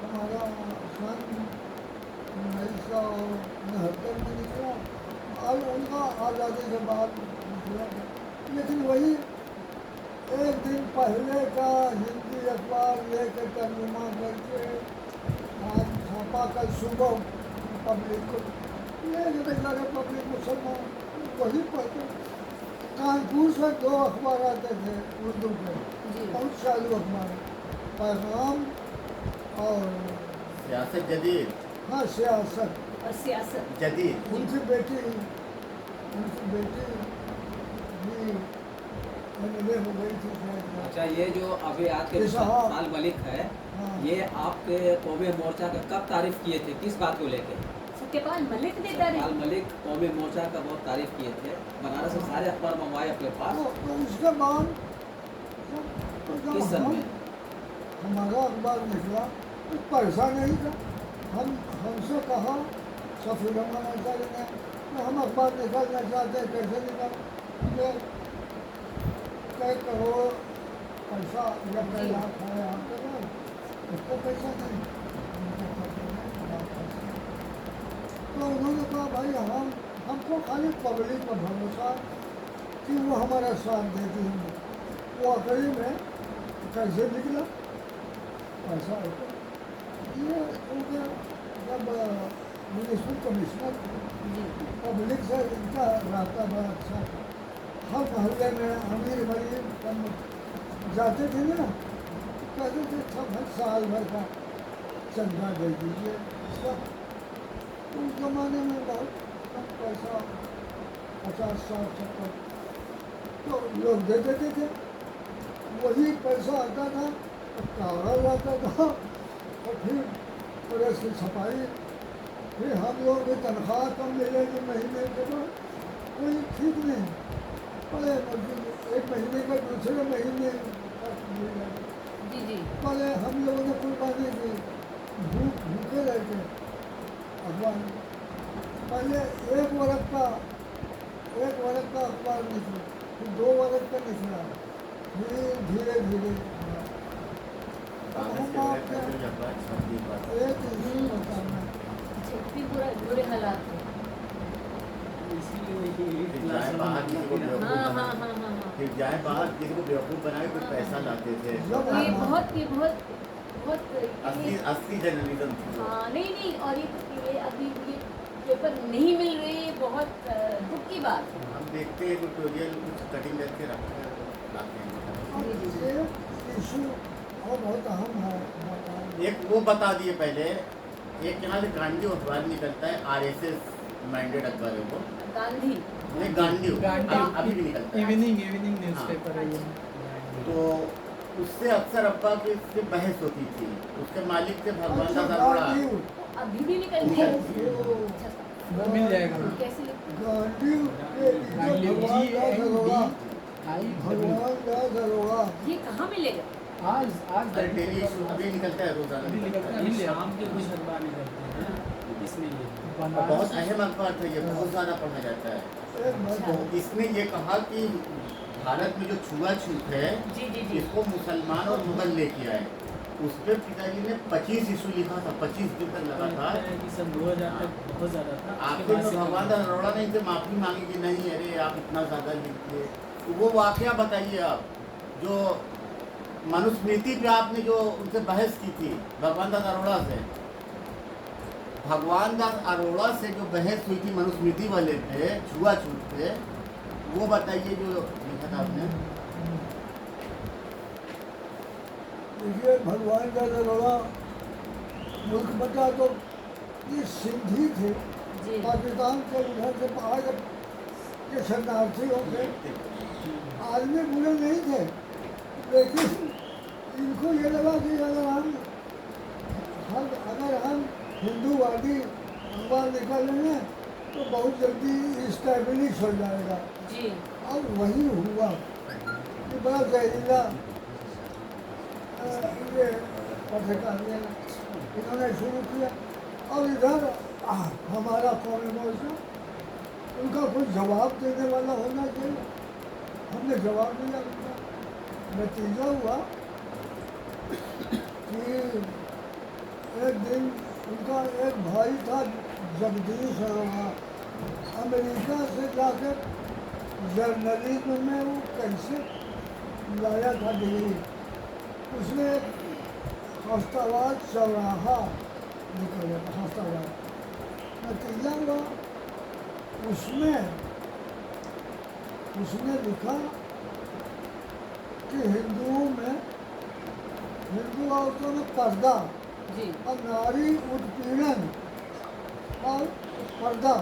हमारा सन 1969 में निकला और उनका आज़ादी के बाद निकला, लेकिन वही एक दिन पहले का हिंदी अखबार लेकर तर्जुमा करके आज छापा कल सुबह पब्लिक को ये जो बेचारे पब्लिक मुसलमान वही पढ़ते। कानपुर से 2 अखबार आते थे उर्दू के, जी। बहुत चालू अखबार, पैगाम और सियासत जदीद, हाँ सियासत। और सियासत जदीद। उनकी बेटी भी MLA हो गई थी शायद। अच्छा, ये जो अभी आपके ये साहब। साल मलिक है, हाँ। ये आपके कौमी मोर्चा का कब तारीफ किए थे, किस बात को लेके? सत्यपाल मलिक ने सत्यपाल तारीफ मलिक कौमी मोर्चा का बहुत तारीफ किए थे, बनारस से सारे अखबार मंगवाए अपने पास। तो उसके बाद तो जब किस सन में? हमारा अखबार निकला तो पैसा नहीं था, हमसे कहा सफीर रहमान अंसारी ने कि हम अखबार निकालना चाहते हैं, कैसे निकाल कई करोड़ पैसा या कई लाख है आपके पास, उसको पैसा नहीं। तो उन्होंने कहा भाई हमको खाली पब्लिक पर भरोसा कि वो हमारा साथ देती है। वो अकड़ी में कैसे निकला पैसा होता ये उनके जब म्यूनिसिपल कमिश्नर पब्लिक से इनका रास्ता बड़ा अच्छा था। हर मोहल्ले में अमीर गरीब जाते थे ना, कहते थे सब साल भर का चंदा दे दीजिए सब। उस जमाने में बहुत कम पैसा 50-60 70 तो लोग दे देते थे। वही पैसा आता था तो कागज आता था और फिर प्रेस की छपाई, फिर हम लोग की तनख्वाह कम मिलेगी महीने के बाद, कोई ठीक नहीं। पहले एक महीने का दूसरे महीने तक मिल जाए। जी जी पहले हम लोगों ने कुर्बानी की, भूखे रहते अखबार। पहले एक वर्ग का अखबार निकला, फिर 2 वर्ग का निकला, फिर धीरे धीरे कागज के बैग पर जो अखबार छपती है बात। एक ही बताना। अच्छा, इतनी बुरे हालात थे। इसीलिए वही elite फिर class जाए वाला बाहर किसी को मुकाबला बेवकूफ़ हाँ बना, हाँ हाँ हाँ हाँ फिर जाए बाहर किसी को बेवकूफ़ बना के कुछ पैसा लाते थे। जब ये हम- बहुत असली असली जर्नलिज्म थी वो। हाँ नहीं और ये अभी ये पेपर नहीं मिल रहे, ये बहुत दुख की बात है। हम देखते हैं एडिटोरियल कुछ कटिंग करके रखते हैं लाते हैं। अब ये इशू और बहुत अहम है। एक वो बता दिए पहले, एक यहाँ से गांधी अखबार निकलता है, RSS माइंडेड अखबार है वो, गांधी नहीं गांधी अभी भी निकलता है। इवनिंग न्यूज़पेपर है ये। तो उससे अक्सर अब्बा की इससे बहस होती थी, उसके मालिक थे भगवान दास अच्छा, अरोड़ा। गांधी अभी भी निकलती है। वो- अच्छा, वो मिल जाएगा। कैसे लिखते हैं? गांधी के गांधी भगवान दास अरोड़ा, GND भगवान दास अरोड़ा ये कहाँ मिलेगा? आज अरे डेली इशू अभी निकलता है रोजाना अभी निकलता है। अभी शाम के कुछ अखबार निकलते हैं, इसमें ये और बहुत अहम अखबार था ये, बहुत ज़्यादा पढ़ा जाता है। एक बात तो इसने ये कहा कि भारत में जो छुआछूत है जी जी जी इसको मुसलमान और मुगल लेके आए। उस पर पिताजी ने 25 इशू लिखा था, 25 दिन तक लगा था। लगता है कि सन 2000 तक बहुत ज़्यादा था। उसके आखिर बाद में से भगवान दास अरोड़ा ने इनसे माफ़ी मांगी कि नहीं अरे आप इतना ज़्यादा लिखिए। तो वो वाकया बताइए आप, जो मनुस्मृति पे आपने जो उनसे बहस की थी भगवान दास अरोड़ा से, भगवान दास अरोड़ा से जो बहस हुई थी मनुस्मृति वाले पे, छुआछूत पे, वो बताइए जो लिखा था आपने। देखिए भगवान दास अरोड़ा मुल्क बचा तो ये सिंधी थे, जी पाकिस्तान के उधर से बाहर के शरणार्थी होंगे, आदमी बुरे नहीं थे, लेकिन इनको ये लगा कि अगर हम हिंदूवादी अखबार निकालेंगे तो बहुत जल्दी इस्टेब्लिश हो जाएगा। जी और वही हुआ कि बड़ा जहरीला ये पत्रकारिता इन्होंने शुरू किया। और इधर हमारा कौमी मोर्चा उनका कोई जवाब देने वाला होना चाहिए। हमने जवाब दिया उनका। नतीजा हुआ कि एक दिन उनका एक भाई था जगदीश अरोड़ा, अमेरिका से जाकर जर्नलिज्म में वो कैसे लाया था डिग्री। उसने हफ्तावार चौराहा निकला, हफ्तावार। नतीजा हुआ उसने लिखा कि हिंदू औरतों में पर्दा जी और नारी उत्पीड़न और पर्दा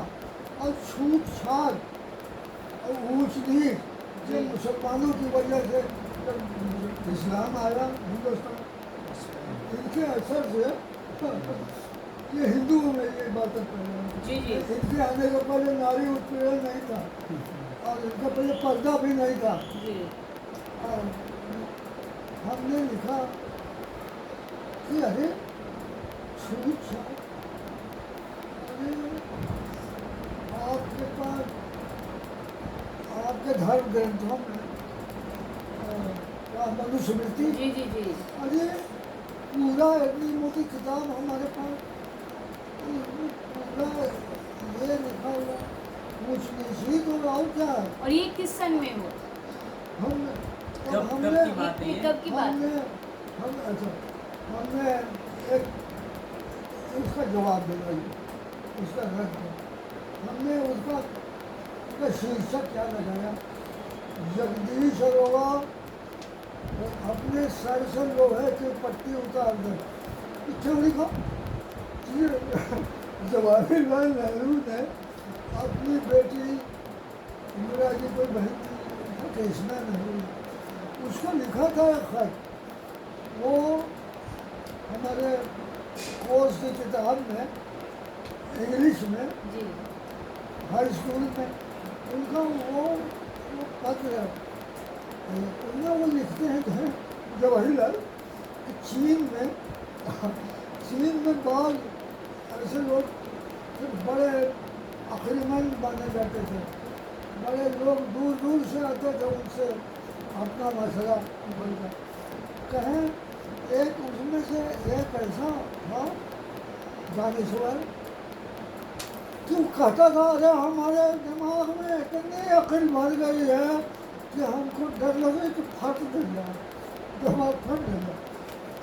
और छूट छाट और ऊंच नीच ये मुसलमानों की वजह से जब इस्लाम आया हिंदुस्तान, इनके असर से ये हिंदुओं में ये बातें पैदा हुई। जी जी इनके आने के पहले नारी उत्पीड़न नहीं था और इनके पहले पर्दा भी नहीं था। जी और हमने लिखा कि अरे छूट छाट, अरे आपके पास आपके धर्म ग्रंथों में मनुस्मृति, जी जी जी अरे पूरा इतनी मोटी किताब हमारे पास, पूरा ये लिखा हुआ कुछ नहीं तो और क्या है। और ये किस सन में हो? हमने कब हमने की बात है ये ये? कब की बात है? हमने एक उसका जवाब दिया, उसका रद्द किया। हमने उसका शीर्षक क्या लगाया, जगदीश अरोड़ा अपने सर से लोहे की पट्टी उतार दे। क्यों लिखा? जवाहरलाल नेहरू ने अपनी बेटी इंदिरा जी कोई बहन थी कृष्णा नेहरू, उसको लिखा था एक खत। वो हमारे कोर्स की किताब में इंग्लिश में जी हाई स्कूल में उनका वो पत्र है। उनमें वो लिखते हैं जवाहरलाल कि चीन में बाल ऐसे लोग बड़े अक्लमंद माने जाते थे, बड़े लोग दूर दूर से आते थे उनसे अपना मसला बोलकर। कहें एक उसमें से एक ऐसा था दानेश्वर कि वो कहता था अरे हमारे दिमाग में इतनी अकल भर गई है कि हमको डर लगे कि फट न जाए, दिमाग फट न जाए।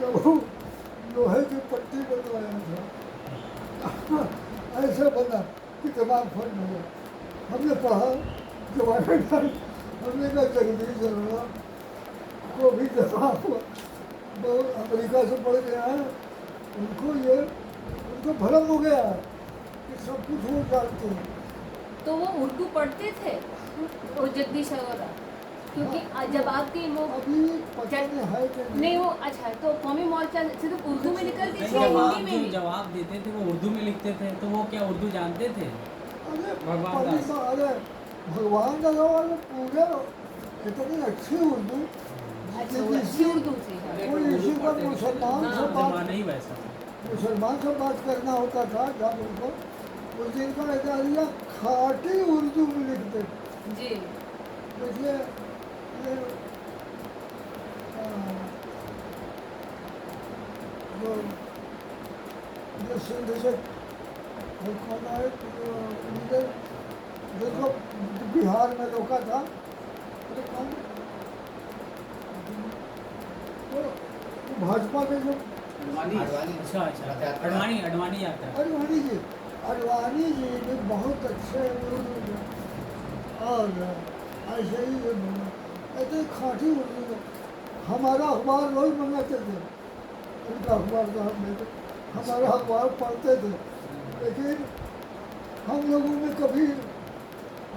तो वो लोहे की पट्टी बनवाया था ऐसे बना कि दिमाग फट न जाए। हमने पढ़ा जवाहरलाल, हमने कहा जगदीश अरोड़ा को भी दिमाग बहुत अमेरिका से पढ़ के आए, उनको भ्रम हो गया कि सब कुछ वो जानते हैं। तो वो उर्दू पढ़ते थे वो जगदीश अरोड़ा, क्योंकि जब आपकी वो अभी पता नहीं है कि नहीं वो अच्छा तो कौमी मोर्चा सिर्फ उर्दू में निकलती थी या जवाब हिंदी में जो भी? जवाब देते थे वो उर्दू में लिखते थे, तो वो क्या उर्दू जानते थे? अरे भगवान पहली दास। बात, अरे भगवान दादा वाले पूरे इतनी अच्छी उर्दू अच्छा वो अच्छी उर्दू थी हाँ। कोई इसी पर मुसलमान हाँ, से बात जमाना ही वैसा था। मुसलमान से बात करना होता था जब उनको उस दिन का इदारिया खाटी उर्दू में लिखते थे। जी देखिए ये जो सिंध से कौन आए उनके देखो बिहार में रोका था, अरे कौन तो भाजपा के जो अच्छा अच्छा अडवाणी यात्रा। अडवाणी जी भी बहुत अच्छे उर्दू में और ऐसे ही ये बोला, ऐसे खाटी उर्दू में हमारा अखबार रोज मंगाते थे, उनका अखबार तो हम लेते, हमारा अखबार पढ़ते थे, लेकिन हम लोगों में कभी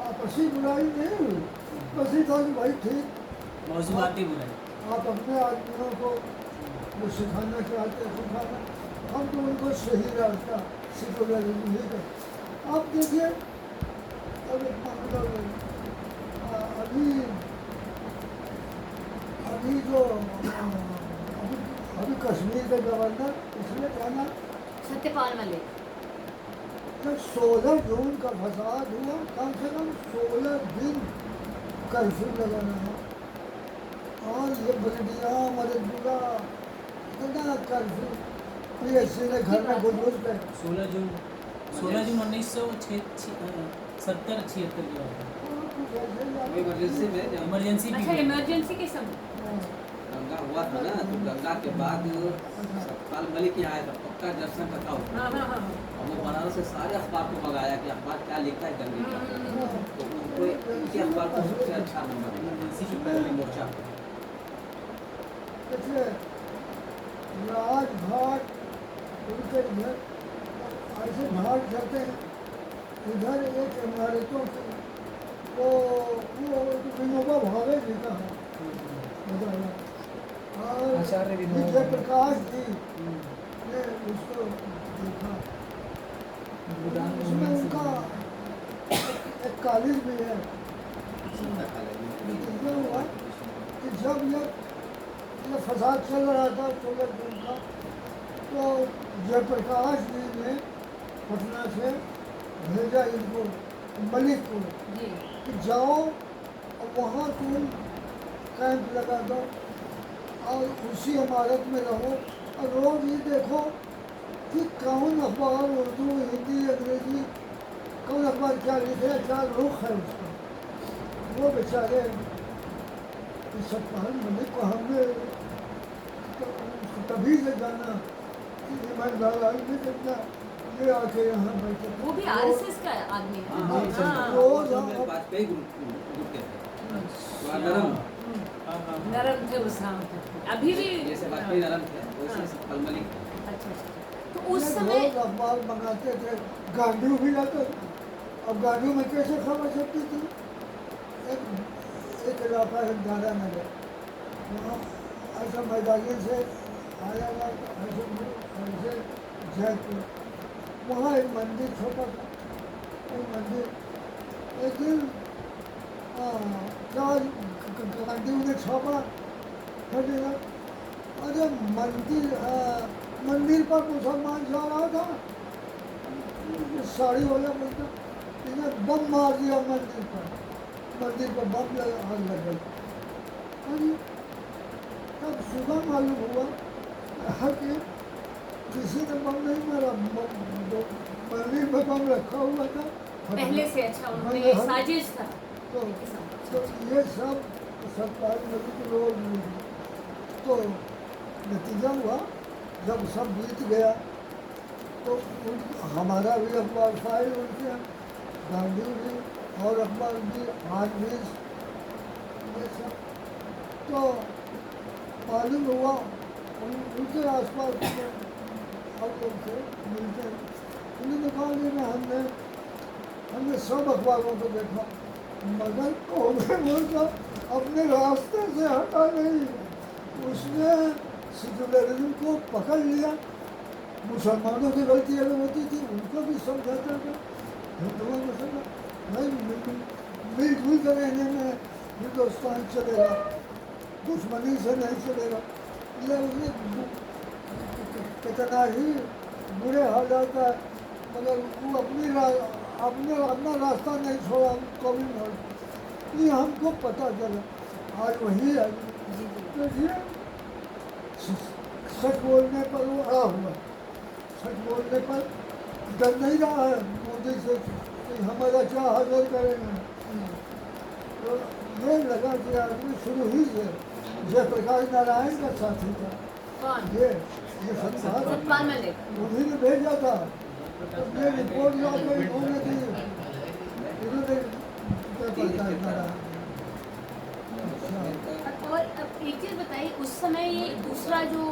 आपसी बुराई नहीं हुई। बस ये था कि भाई ठीक मौजूदाती बुराई। आप अपने आदमियों को जो सिखाना चाहते हैं सिखाना, हम तो उनको सही रास्ता सिखलाएंगे नहीं कर। आप देखिए अभी अभी जो अभी कश्मीर के गवर्नर इसलिए कहना सत्यपाल मलिक जब 16 जून का फसाद हुआ, कम से कम 16 दिन कर्फ्यू लगाना है। और ये बल्दिया मददपुरा इतना कर्फ्यू, PSC ने घर में घुस घुस के 16 जून 1970-76 की बात है। इमरजेंसी में जब इमरजेंसी अच्छा पीरियड। इमरजेंसी के समय गंगा हुआ था ना, तो गंगा के बाद सतपाल मलिक यहाँ आया था, पक्का दर्शन कथा हुआ। हाँ हाँ हाँ और वो बनारस से सारे अखबार को मंगाया कि अखबार क्या लिखता है गंगे का, तो उनको इनके अखबार को सबसे अच्छा नंबर मिला इमरजेंसी के पहले पहले मोर्चा पे। देखिए राजघाट उनके इधर ऐसे घाट चलते हैं, इधर एक इमारतों की वो विनोबा भावे जी का है बताया। और आचार्य विनोबा विजय प्रकाश जी ने उसको देखा, भूटान में उसमें उनका एक कॉलेज भी है। इसमें हुआ कि जब ये फसाद चल रहा था 16 जून का, तो जयप्रकाश जी ने पटना से भेजा इनको, मलिक को, जी कि जाओ और वहाँ तुम कैंप लगा दो और उसी इमारत में रहो और रोज ये देखो कि कौन अखबार उर्दू हिंदी अंग्रेजी कौन अखबार क्या लिखे है, क्या रुख है उसका। वो बेचारे सतपाल मलिक को हमने तभी से जाना कि ईमानदार आदमी कितना ये आके यहाँ बैठे। वो भी आरएसएस का आदमी है हाँ, हाँ रोज में वाजपेयी ग्रुप के थे, थोड़ा नरम, नरम थे उस हाँ अभी भी जैसे वाजपेयी नरम थे वैसे सतपाल मलिक थे। अच्छा अच्छा तो उस ये समय रोज अखबार मंगाते थे, गांडू भी लाते थे। अब गांडू में कैसे खबर छपती थी? एक इलाका है दादा नगर, वहाँ ऐसा मैदानी से आया हुआ ऐसे जयपुर, वहाँ एक मंदिर छोटा था, एक मंदिर एक दिन गांधी ने छापा हटेगा, अरे मंदिर पर मुसलमान जा रहा था, साड़ी वाला बोलता, इन्हें बम मार दिया मंदिर पर बम आग लग गई। अरे तब सुबह मालूम हुआ कि किसी ने बम नहीं मारा, मंदिर में बम रखा हुआ था पहले से अच्छा उन्होंने ये साजिश था तो ये सब सरकारी नदी के लोग नहीं थे। तो नतीजा हुआ जब सब बीत गया तो हमारा भी अखबार फाइल उनके यहाँ, गांधी भी और अखबार भी आज भी ये सब। तो मालूम हुआ उनके आसपास हम लोग से मिलते हैं, उन्होंने कहा कि हमने सब अखबारों को देखा मगर कांग्रेस का अपने रास्ते से हटा नहीं, उसने सेक्युलरिज्म को पकड़ लिया। मुसलमानों की गलती अगर होती थी उनको भी समझाता था, हिंदुओं को समझा नहीं, मिलजुल कर रहने में हिंदुस्तान चलेगा, दुश्मनी से नहीं चलेगा। ये उसने कितना ही बुरे हालात है मगर वो अपना रास्ता नहीं छोड़ा कभी नहीं। ये हमको पता चला आज वही है। देखिए सच बोलने पर वो अड़ा हुआ, सच बोलने पर डर नहीं रहा है मोदी से कि हमारा क्या हासिल करेंगे। तो ये लगा कि आदमी शुरू ही से जयप्रकाश नारायण का साथी था। कौन ये सतपाल मलिक उन्हीं ने भेजा था, तो ये रिपोर्ट ला के इन्होंने दी, इन्होंने जयप्रकाश नारायण। और अब एक चीज़ बताइए उस समय ये दूसरा जो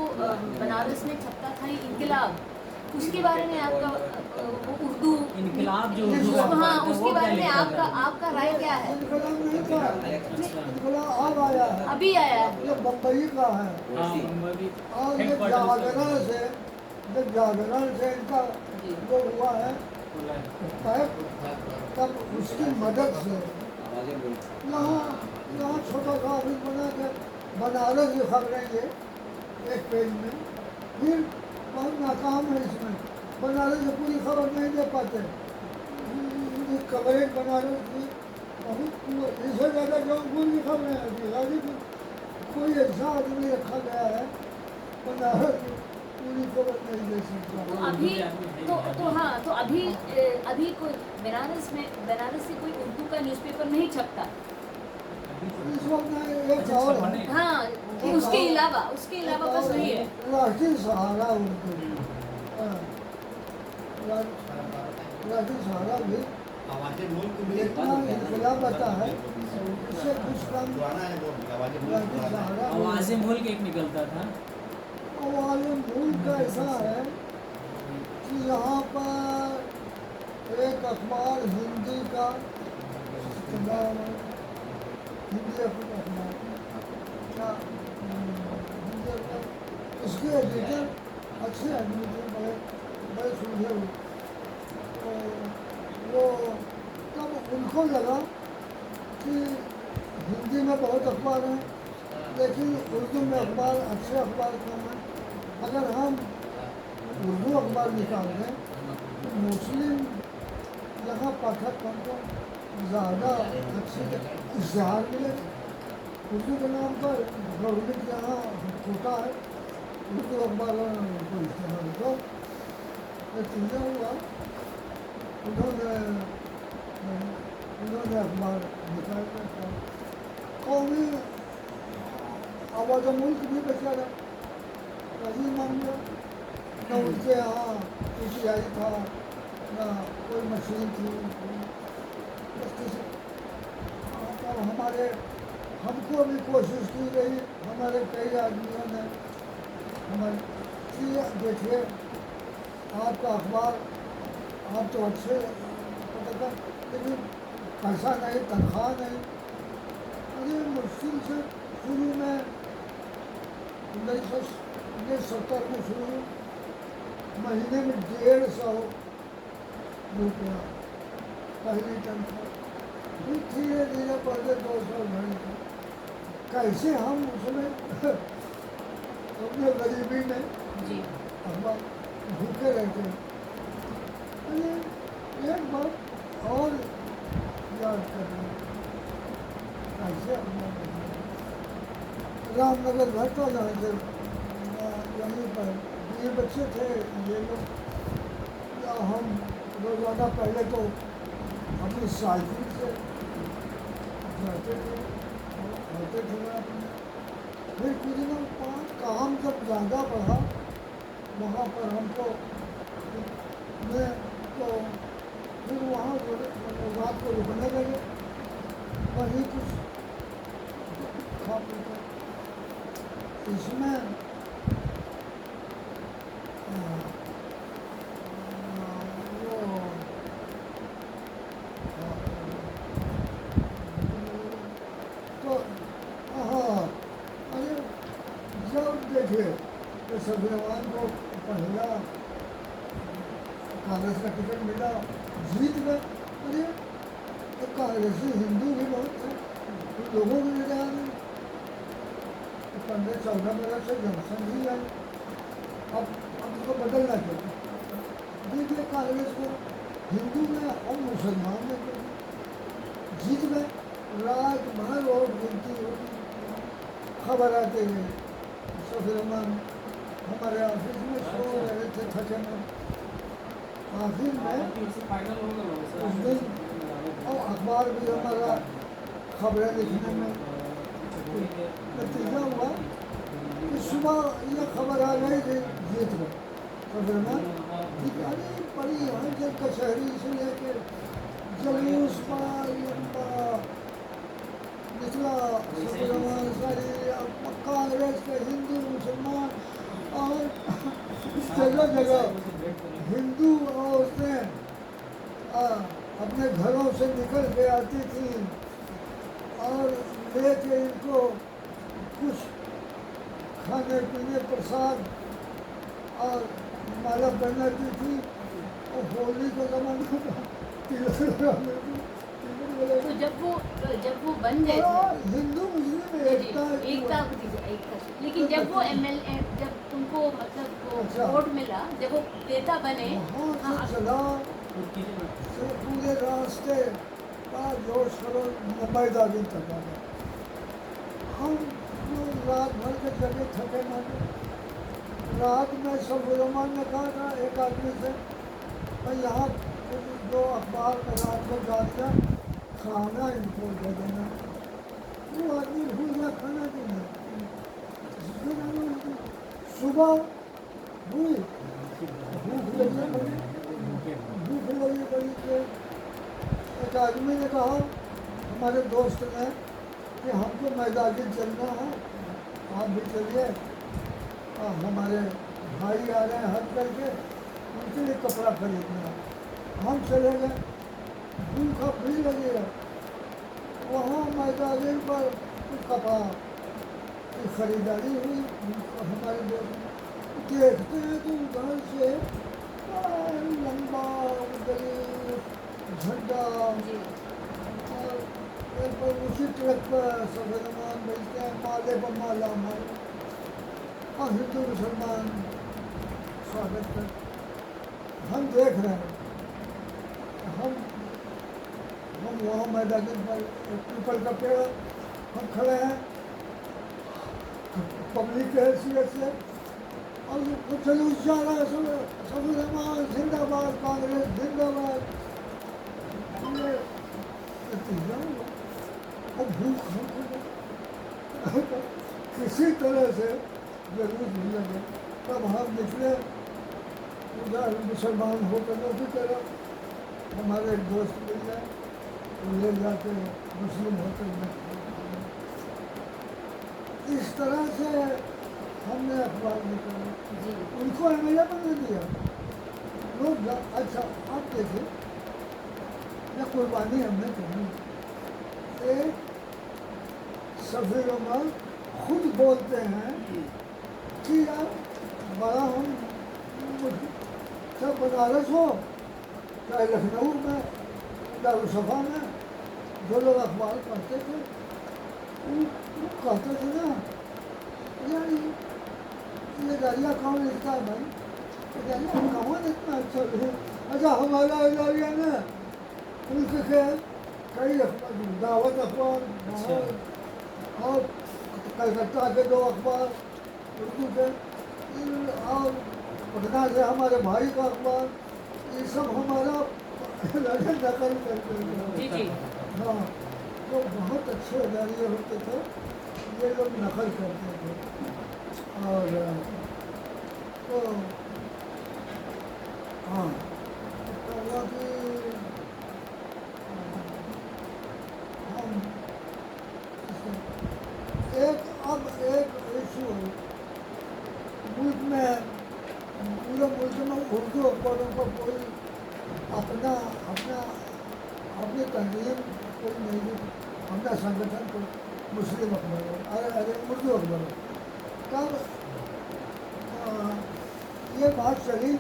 बनारस में छपता था ये इनकलाब, उसके बारे में आपका वो उर्दू इनकलाब जो हाँ उसके बारे में आपका राय क्या है? इनकलाब नहीं था, इनकलाब अब आया है, अभी आया है ये बम्बई का है। और ये जागरण से इनका जो हुआ है तब उसकी मदद से आवाजें बोलती यहाँ छोटा सा ऑफिस बना के बनारस की खबरें ये एक पेज में, फिर बहुत नाकाम है इसमें बनारस से पूरी खबर नहीं दे पाते। कवरेज बनारस की बहुत इससे ज़्यादा जौनपुर की खबरें आती। गाजीपुर कोई ऐसा आदमी रखा गया है बनारस की पूरी खबर नहीं दे सकता। तो अभी तो हाँ, तो अभी कोई बनारस से कोई उर्दू का न्यूज़पेपर नहीं छपता। इस वक्त ना एक और है, हाँ, उसके अलावा बस वही है। राष्ट्रीय सहारा उनको हाँ, राष्ट्रीय सहारा भी आवाज़े मुल्क भी इतना इनकलाब आता है इससे कुछ कम पुराना है वो आवाज़े मुल्क राष्ट्रीय पुराना है। सहारा आवाज़ मुल्क एक निकलता था। आवाज़ मुल्क का ऐसा है कि यहाँ पर एक अखबार हिंदी का नाम है, हिंदी अखबार क्या हिंदी अखबार, उसके एडिटर अच्छे आदमी थे, बड़े बड़े सुलझे हुए। तो वो तब उनको लगा कि हिंदी में बहुत अखबार हैं लेकिन उर्दू में अखबार अच्छे अखबार कम हैं। अगर हम उर्दू अखबार निकाल दें तो मुस्लिम यहाँ पाठकों को ज़्यादा अच्छे इश्तहार मिलेगा। उर्दू के नाम पर गवर्नमेंट यहाँ खोटा है, उर्दू अखबार को इस्तेमाल दो। नतीजा हुआ उन्होंने अखबार निकाल दिया। कौमी आवाज़ मुल्क भी बेचारा वही मामला, न उनके यहाँ PTI था न कोई मशीन थी। बस किसी और हमको भी कोशिश की गई, हमारे कई आदमियों ने हमारे देखिए आपका अखबार आप तो अच्छे पता लेकिन पैसा नहीं, तनख्वाह नहीं। अरे मुश्किल से शुरू में 1970 में शुरू महीने में 150 रुपया पहली तनख्वाह, फिर धीरे धीरे पहले 200 घंटे। कैसे हम उसमें अपने गरीबी में जी। अखबार भूखे रहते हैं। अरे एक बात और याद करना, कैसे अपना रामनगर घर था जहाँ से यहीं पर ये बच्चे थे ये लोग, या हम रोज़ाना पहले तो अपनी साइकिल से जाते थे आते थे अपने। फिर कुछ दिनों बाद काम जब ज़्यादा बढ़ा वहाँ पर हमको मैं तो फिर वहाँ रात को रुकने लगे, वहीं कुछ खा पी कर इसमें वो तो हाँ, अरे जब देखिए तो सभ्यवान को पहला कांग्रेस का टिकट मिला, जीत गए। अरे तो कांग्रेसी हिंदू भी बहुत थे, उन लोगों को भी ध्यान 15-14 बरस से जनसंघ ही आई। अब उसको बदलना चाहिए। देखिए कांग्रेस को हिंदू में और मुसलमान में तो जीत गए। रात भर और गिनती होती, खबर आते गए। सफरमान हमारे ऑफिस में सो रहे थे थके में। आखिर में उस दिन और अखबार भी हमारा खबरें लिखने में नतीजा हुआ कि सुबह ये खबर आ गई कि जीत गए सफरमान। अरे बड़ी यहाँ से कचहरी से लेके जुलूस पर लंबा निकला सफरमान सारी कांग्रेस के हिंदू मुसलमान और जगह जगह हिंदू औरतें अपने घरों से निकल के आती थी और लेके इनको कुछ खाने पीने प्रसाद और माला पहनाती थी। और होली का जमाना था, तिलक लगाने की तो जब वो बन गए थे हिंदू मुस्लिम एकता एकता एकता लेकिन जब वो MLA जब उनको मतलब वो अच्छा। वोट मिला जब वो नेता बने वहाँ हाँ, से चला तुर्की के बाद फिर पूरे रास्ते का जोश करो मुंबई दागिन तक आ गए। हम लोग रात भर के जगह थके मारे। रात में सब उलमा ने कहा था एक आदमी से भाई यहाँ कुछ दो अखबार में रात को जाकर खाना इनको दे देना। वो आदमी भूल गया खाना देना। सुबह हुई भूख लगी बड़ी के एक आदमी ने कहा हमारे दोस्त ने कि हमको मैदानी चलना है आप भी चलिए हमारे भाई आ रहे हैं हट करके उनके लिए कपड़ा खरीदना है। हम चले गए भूखा भी लगेगा वहाँ मैदानी पर कुछ कपड़ा की खरीदारी हुई हमारे दोस्त देखते हैं तो उधर से लंबा गरीब झंडा जी और एक पर उसी ट्रक पर सफेदमान बेचते हैं माले पर माला माल और हिंदू मुसलमान स्वागत कर हम देख रहे हैं हम वहाँ मैदानी पर एक पीपल का पेड़ हम खड़े हैं पब्लिक के हैसियत से और वो जुलूस जा रहा है सफेदमान जिंदाबाद कांग्रेस जिंदाबाद ये नतीजा हुआ और भूख किसी तरह से जरूर भी लगे तब हम निकले उधर मुसलमान होटलों की तरफ हमारे एक दोस्त मिल गए वो ले जाके मुस्लिम होटल में इस तरह से हमने अखबार निकाला जी उनको MLA बना दिया लोग अच्छा आप देखिए यह कुर्बानी हमने करनी एक सफीर उमर खुद बोलते हैं कि यार बड़ा हम चाहे बनारस हो चाहे लखनऊ में दारुसफा में जो लोग अखबार पढ़ते थे वो कहते थे ना यार ये दरिया कौन लिखता है भाई ये दरिया कौन इतना अच्छा है। अच्छा हमारा दरिया ने मुल्क के कई अखबार दावत अखबार माहौल और कलकत्ता के 2 अखबार उर्दू के और पटना से हमारे भाई का अखबार ये सब हमारा नकल करते जी थे। जी हाँ तो बहुत अच्छे दरिए होते थे ये लोग नकल करते थे और तो हाँ तो हुआ कि हम एक इशू मुल्क में पूरे मुल्क में उर्दू अखबारों को कोई अपना अपना अपनी तंजीम कोई नहीं अपना संगठन को मुस्लिम अखबारों अरे उर्दू अखबारों तब ये बात चली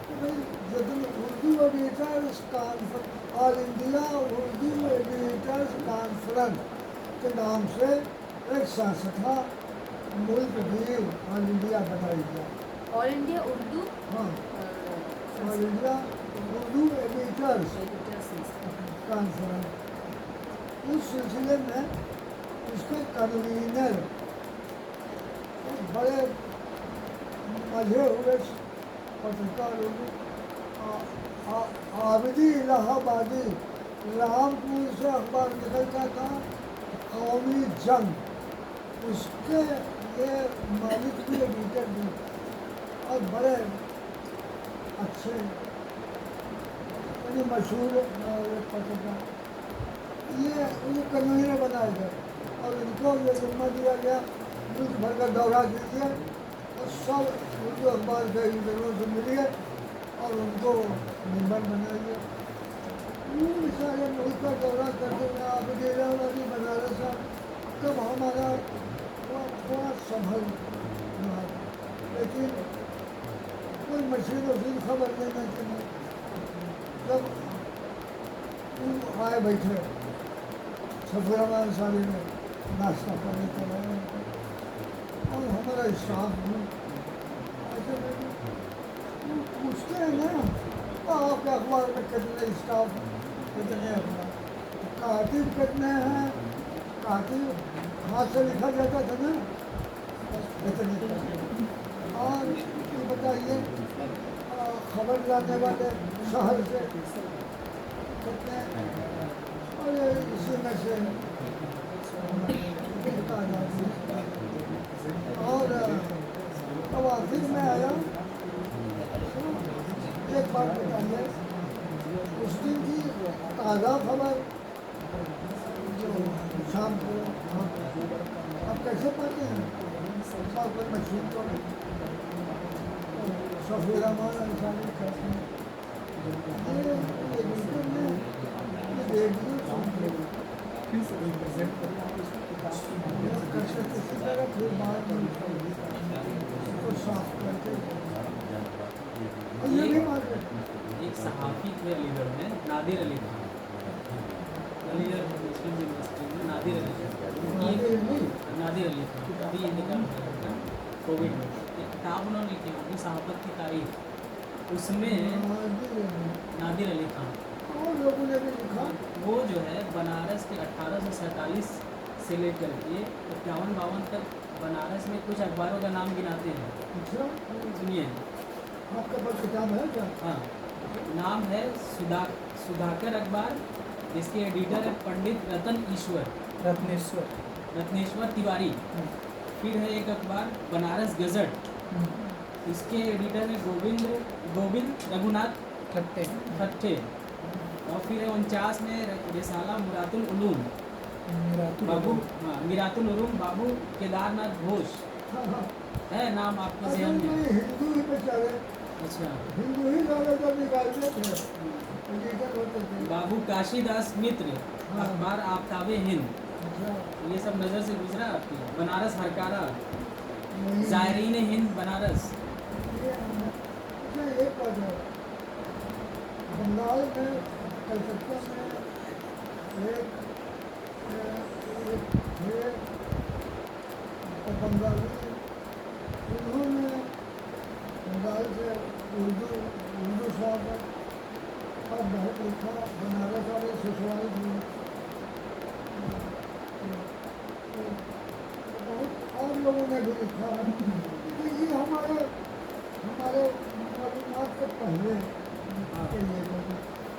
कि भाई जब Urdu editors conference all India Urdu editors conference के नाम से एक संस्था मुल्क भी ऑल इंडिया बनाई गया। ऑल इंडिया उर्दू हाँ all India Urdu editors conference उस सिलसिले में उसके कन्वीनर बड़े मजे हुए पत्रकार आबिदी इलाहाबादी रामपुर से अखबार निकलता था कौमी जंग उसके ये मालिक भी एडिटर भी और बड़े अच्छे यानी मशहूर पत्रकार ये कन्वीनर बनाए गए और इनको ये जिम्मा दिया गया मुल्क भर का दौरा कीजिए और सब उर्दू अखबार के एडिटरों से मिलिए और उनको मेम्बर बनाइए। पूरे सारे मुल्क का दौरा करते हुए आप इलाहाबादी बनारस तब हमारा थोड़ा संभल रहा लेकिन कोई मशीन वशीन खबर लेने के नहीं जब वो आए बैठे सफेरा साड़ी में नाश्ता करने के लिए और हमारा स्टाफ भी ऐसे बैठे वो पूछते हैं ना तो आपके अखबार में कितने स्टाफ कितने अखबार कातिब कितने हैं कातिब हाथ से लिखा जाता था ना इतने और ये बताइए खबर लाने वाले शहर से कितने और इसी में से और अब आखिर में आया एक बात बताइए उस दिन की ताज़ा खबर जो शाम को अब कैसे पाते हैं और कोई मशीन तो नहीं सफेरा मान इंसानी करते हैं ये एडिटर ने ये रेडियो सुनते कैसे किसी तरह फिर बाद में उसको साफ करके और ये भी मार एक सहाफ़ी थे अलीगढ़ में, नादिर अली खान, अलीगढ़ मुस्लिम यूनिवर्सिटी में नादिर अली खान, नादिर अली खान अभी इंतकाल हो गया कोविड में। एक किताब उन्होंने लिखी अपनी सहाफ़त की तारीख, उसमें नादिर अली खान और लोगों ने भी लिखा वो जो है बनारस के 1847 से लेकर के 51-52 तक बनारस में कुछ अखबारों का नाम गिनाते हैं। अच्छा सुनिए, आपके पास किताब है क्या हाँ, नाम है सुधाकर अखबार, जिसके एडिटर है पंडित रत्नेश्वर तिवारी। फिर है एक अखबार बनारस गजट, इसके एडिटर है गोविंद रघुनाथ ठट्टे। और फिर है 49 में रिसाला मिरातुल उलूम बाबू केदारनाथ घोष हाँ हाँ है नाम आपके असल जहन में में। हिंदू ही बेचारे अच्छा, हिंदू ही ज़्यादातर निकालते थे एडिटर होते थे बाबू काशीदास मित्र, अखबार आफ्ताबे हिंद, अच्छा ये सब नज़र से गुजरा आपकी। बनारस हरकारा, नहीं ज़ायरीन हिंद बनारस। ये अच्छा एक बात है बंगाल में कलकत्ता में एक थे बंगाली उन्होंने बंगाल से उर्दू साहब और बहुत लिखा बनारस वाले ससुराल भी बहुत और लोगों ने भी लिखा है तो ये हमारे मालूमात के पहले के लिए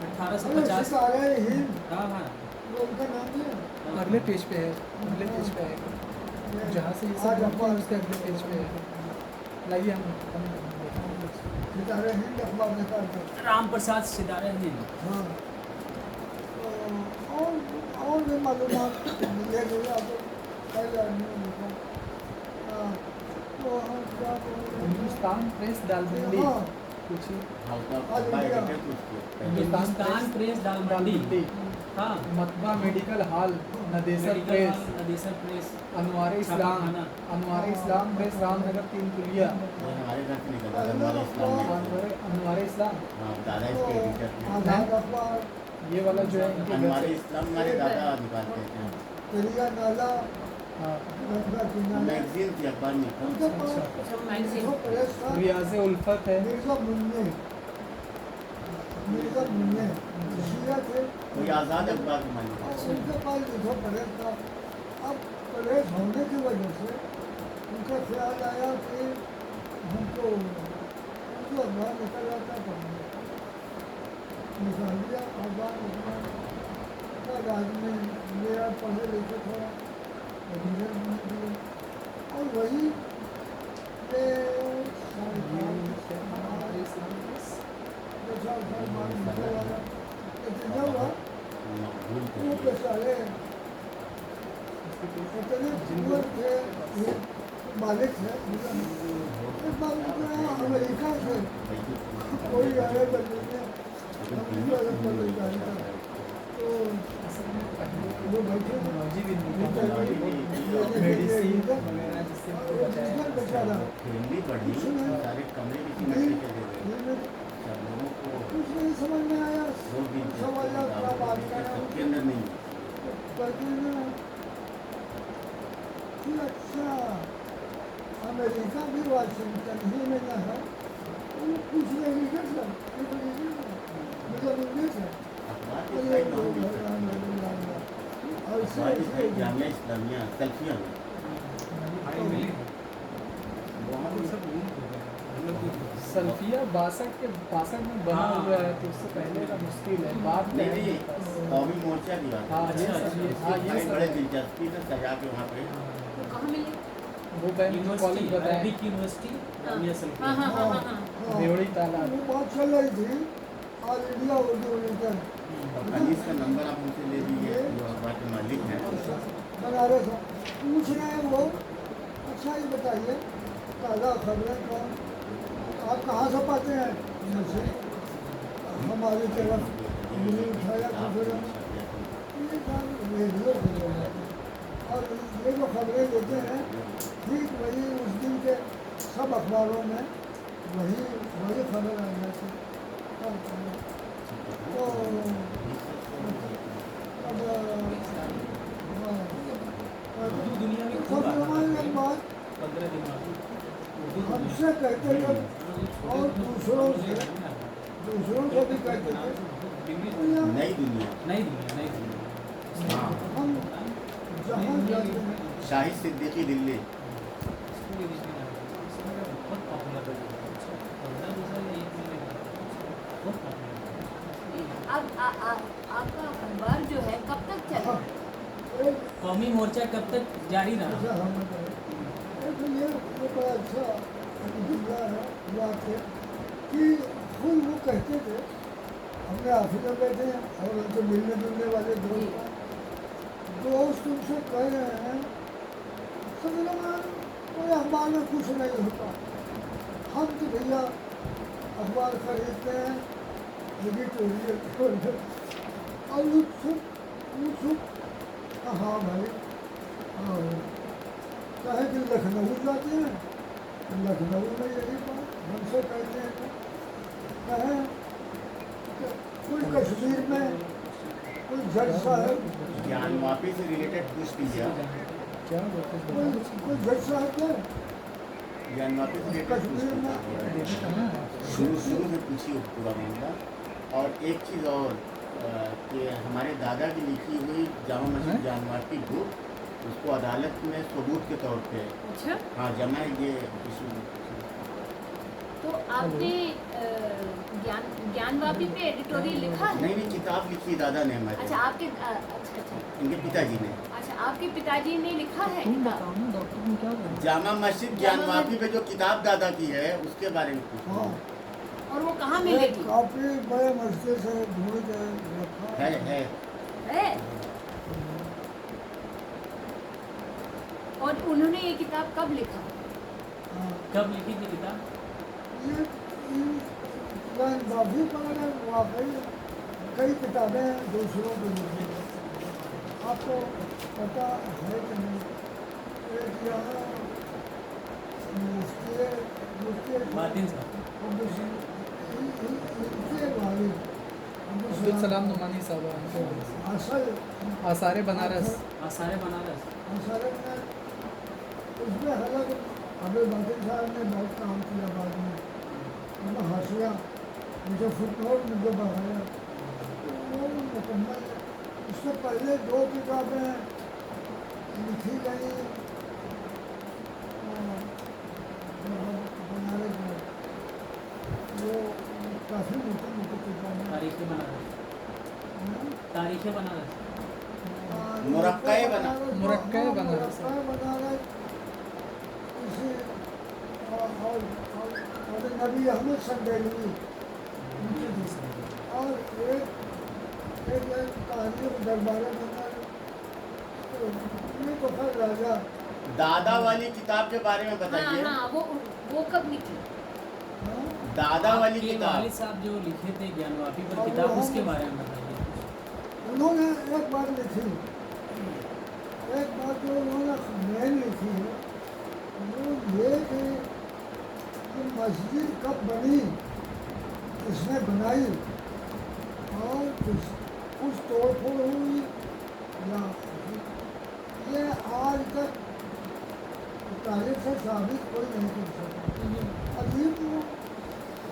1850। सितारे हिंद हाँ हाँ, वो उनका नाम है अगले पेज पे है, अगले पेज पे है, जहाँ से ये सब आज पढ़ते हैं अखबार उसके अगले पेज पे है। लाइए हम सितारे हिंद अखबार निकालते राम प्रसाद सितारे हिंद। हाँ तो और भी मालूमात मिलेगी आपको पहले आदमी ने लिखा हाँ, तो हम क्या बोल हिंदुस्तान प्रेस दालमंडी हाँ कुछ हल्का एडिटर पूछते हिंदुस्तान प्रेस दालमंडी, हाँ, Matba medical hall Nadesar press Nadesar press, Anwar Islam press Ramnagar 3 पुलिया हमारे घर से निकला हमारे इस्लाम में अनवार इस्लाम हाँ दादा इसके एडिटर थे आजाद अखबार ये वाला जो है इनके घर हमारे से इस्लाम हमारे दादा निकालते थे तेरिया नाला हाँ, गंगा किनारे मैगजीन थी अखबार में उनके पास सब मैगजीन। जो प्रेस था रियाज उल्फत है, मिर्जा मुन्ने शिया थे कोई आज़ाद अखबार के मालिक और उनके पास लिखो प्रेस था। अब प्रेस होने की वजह से उनका ख्याल आया कि हमको जो अखबार निकल जाता था निकाल दिया अखबार निकला आज में मेरा पढ़े लिखे थोड़ा एडिटर बना दिया और वही ये मालिक है अमेरिका से कोई आया बदल तो वो बैठे मेडिसिन वगैरह जिससे उनको बचाया बेचारा हिंदी पढ़ी सारे कमरे की कीमत चले गए सब लोगों को कुछ नहीं समझ में आया दो दिन समझ क्या बात कर कहते हैं ना कि अच्छा अमेरिका भी वाशिंगटन ही में न है, वो कुछ नहीं कर सकते, मतलब इंग्लिश है। अखबार की अरे साइड वो में भी भगवान भगवान और अखबार की से साइड जामिया इस्लामिया सेल्फिया में भाई मिले वहाँ भी सब मिल हो गया हम लोग भी सल्फिया 62 में बना हाँ। हुआ है, तो उससे पहले का मुश्किल है, बाद में नहीं है। नहीं कौमी मोर्चा की बात हाँ है। ये अच्छा, सब ये अच्छा। हाँ ये भाई सब बड़े है। दिलचस्पी से सजा के वहाँ पे वो कहाँ मिले? वो बैंक जो कॉलेज यूनिवर्सिटी बताया अरबिक यूनिवर्सिटी जामिया हाँ सल्फिया हाँ हाँ हाँ हाँ। देवड़ी तालाब। वो बात चल रही थी ऑल इंडिया उर्दू लीडर और खलीज का नंबर आप उनसे ले लीजिए जो अखबार के मालिक हैं। बनारस है। पूछ रहे हैं वो, अच्छा ये बताइए ताज़ा खबरें कौन आप कहाँ से पाते हैं? जैसे हमारी तरफ उंगली उठाया तो फिर हम ये काम रेडियो पे ले रहे हैं। और ये जो खबरें देते हैं ठीक वही उस दिन के सब अखबारों में वही खबर आ जाती है। तो अब उर्दू दुनिया में खूब सब आता हमारे है। बात 15 दिन बाद उर्दू हमसे कहते थे और दूसरों से भी कहते थे नई दुनिया नई दुनिया हाँ हम जहाँ जाते हैं शाहिद सिद्दीकी दिल्ली इसको भी देखने आया था। इस समय बहुत पॉपुलर है 15 या 1 महीने बाद बहुत पॉपुलर अब आपका अखबार जो है कब तक चला? एक कौमी मोर्चा कब तक जारी रहा? ऐसा हम एक ये बड़ा अच्छा जुमला है बात है कि खुद वो कहते थे हमने ऑफिस में बैठे हैं और उनके मिलने जुलने वाले दोस्त उनसे कह रहे हैं समझ कोई अखबार में कुछ नहीं होता, हम तो भैया अखबार खरीदते हैं एडिटोरियल और उत्सुक हाँ भाई हाँ कहे कि लखनऊ जाते हैं, लखनऊ में यही बात हमसे कहते हैं कहें कि कोई कश्मीर में कोई जज साहब ज्ञान वापी से रिलेटेड पूछ लीजिए क्या बोलते कोई जज साहब है ज्ञान वापी से रिलेटेड कश्मीर में देने कहाँ है? शुरू से पूछिए पूरा मामला। और एक चीज़ और कि हमारे दादा की लिखी हुई जामा मस्जिद जानवाटी बुक उसको अदालत में सबूत के तौर पे अच्छा, हाँ जमा ये इशू तो आपने ज्ञानवापी पे एडिटोरियल लिखा है? नहीं किताब लिखी दादा ने हमारे अच्छा आपके अच्छा इनके पिताजी ने अच्छा आपके पिताजी ने लिखा है किताब? डॉक्टर ने क्या बोला? जामा मस्जिद ज्ञानवापी पे जो किताब दादा की है उसके बारे में पूछा हाँ और वो कहाँ एक मिलेगी? काफी बड़े मस्जिद से ढूंढ के रखा है है? और उन्होंने ये किताब कब लिखा? हाँ कब लिखी थी किताब? ये बाबी पर वाकई कई किताबें दूसरों को लिखी हैं। आपको पता है कि नहीं एक यहाँ मुफ्ती बातिन साहब अब्दुल सलाम नुमानी साहब असल आसारे बनारस। आसारे बनारस असल में उसमें हालांकि अब्दुल बातिन साहब ने बहुत काम किया बाद में उन्होंने हाशिया मुझे फुटनोट मुझे बढ़ाया तो वो मुकम्मल है। उससे पहले 2 किताबें लिखी गई बनारस में, वो काफ़ी मोटी मोटी किताबें तारीख बनारस हैं। तारीख बनारस मुरक्का बनारस। इसी और नबी अहमद संडेलवी उनकी थी। और एक कहानी दरबार में तो खैर राजा दादा वाली किताब के बारे में हाँ बताइए। हाँ वो कब लिखी? हाँ, दादा वाली आपके किताब वालिद साहब जो लिखे थे ज्ञानवापी पर और किताब वो उसके हम- बारे में बताइए। उन्होंने एक बात लिखी, एक बात जो उन्होंने मेन लिखी है वो ये कि मस्जिद कब बनी, किसने बनाई और कुछ तोड़ फोड़ हुई या ये आज तक तारीफ से साबित कोई नहीं कर सकता। अजीब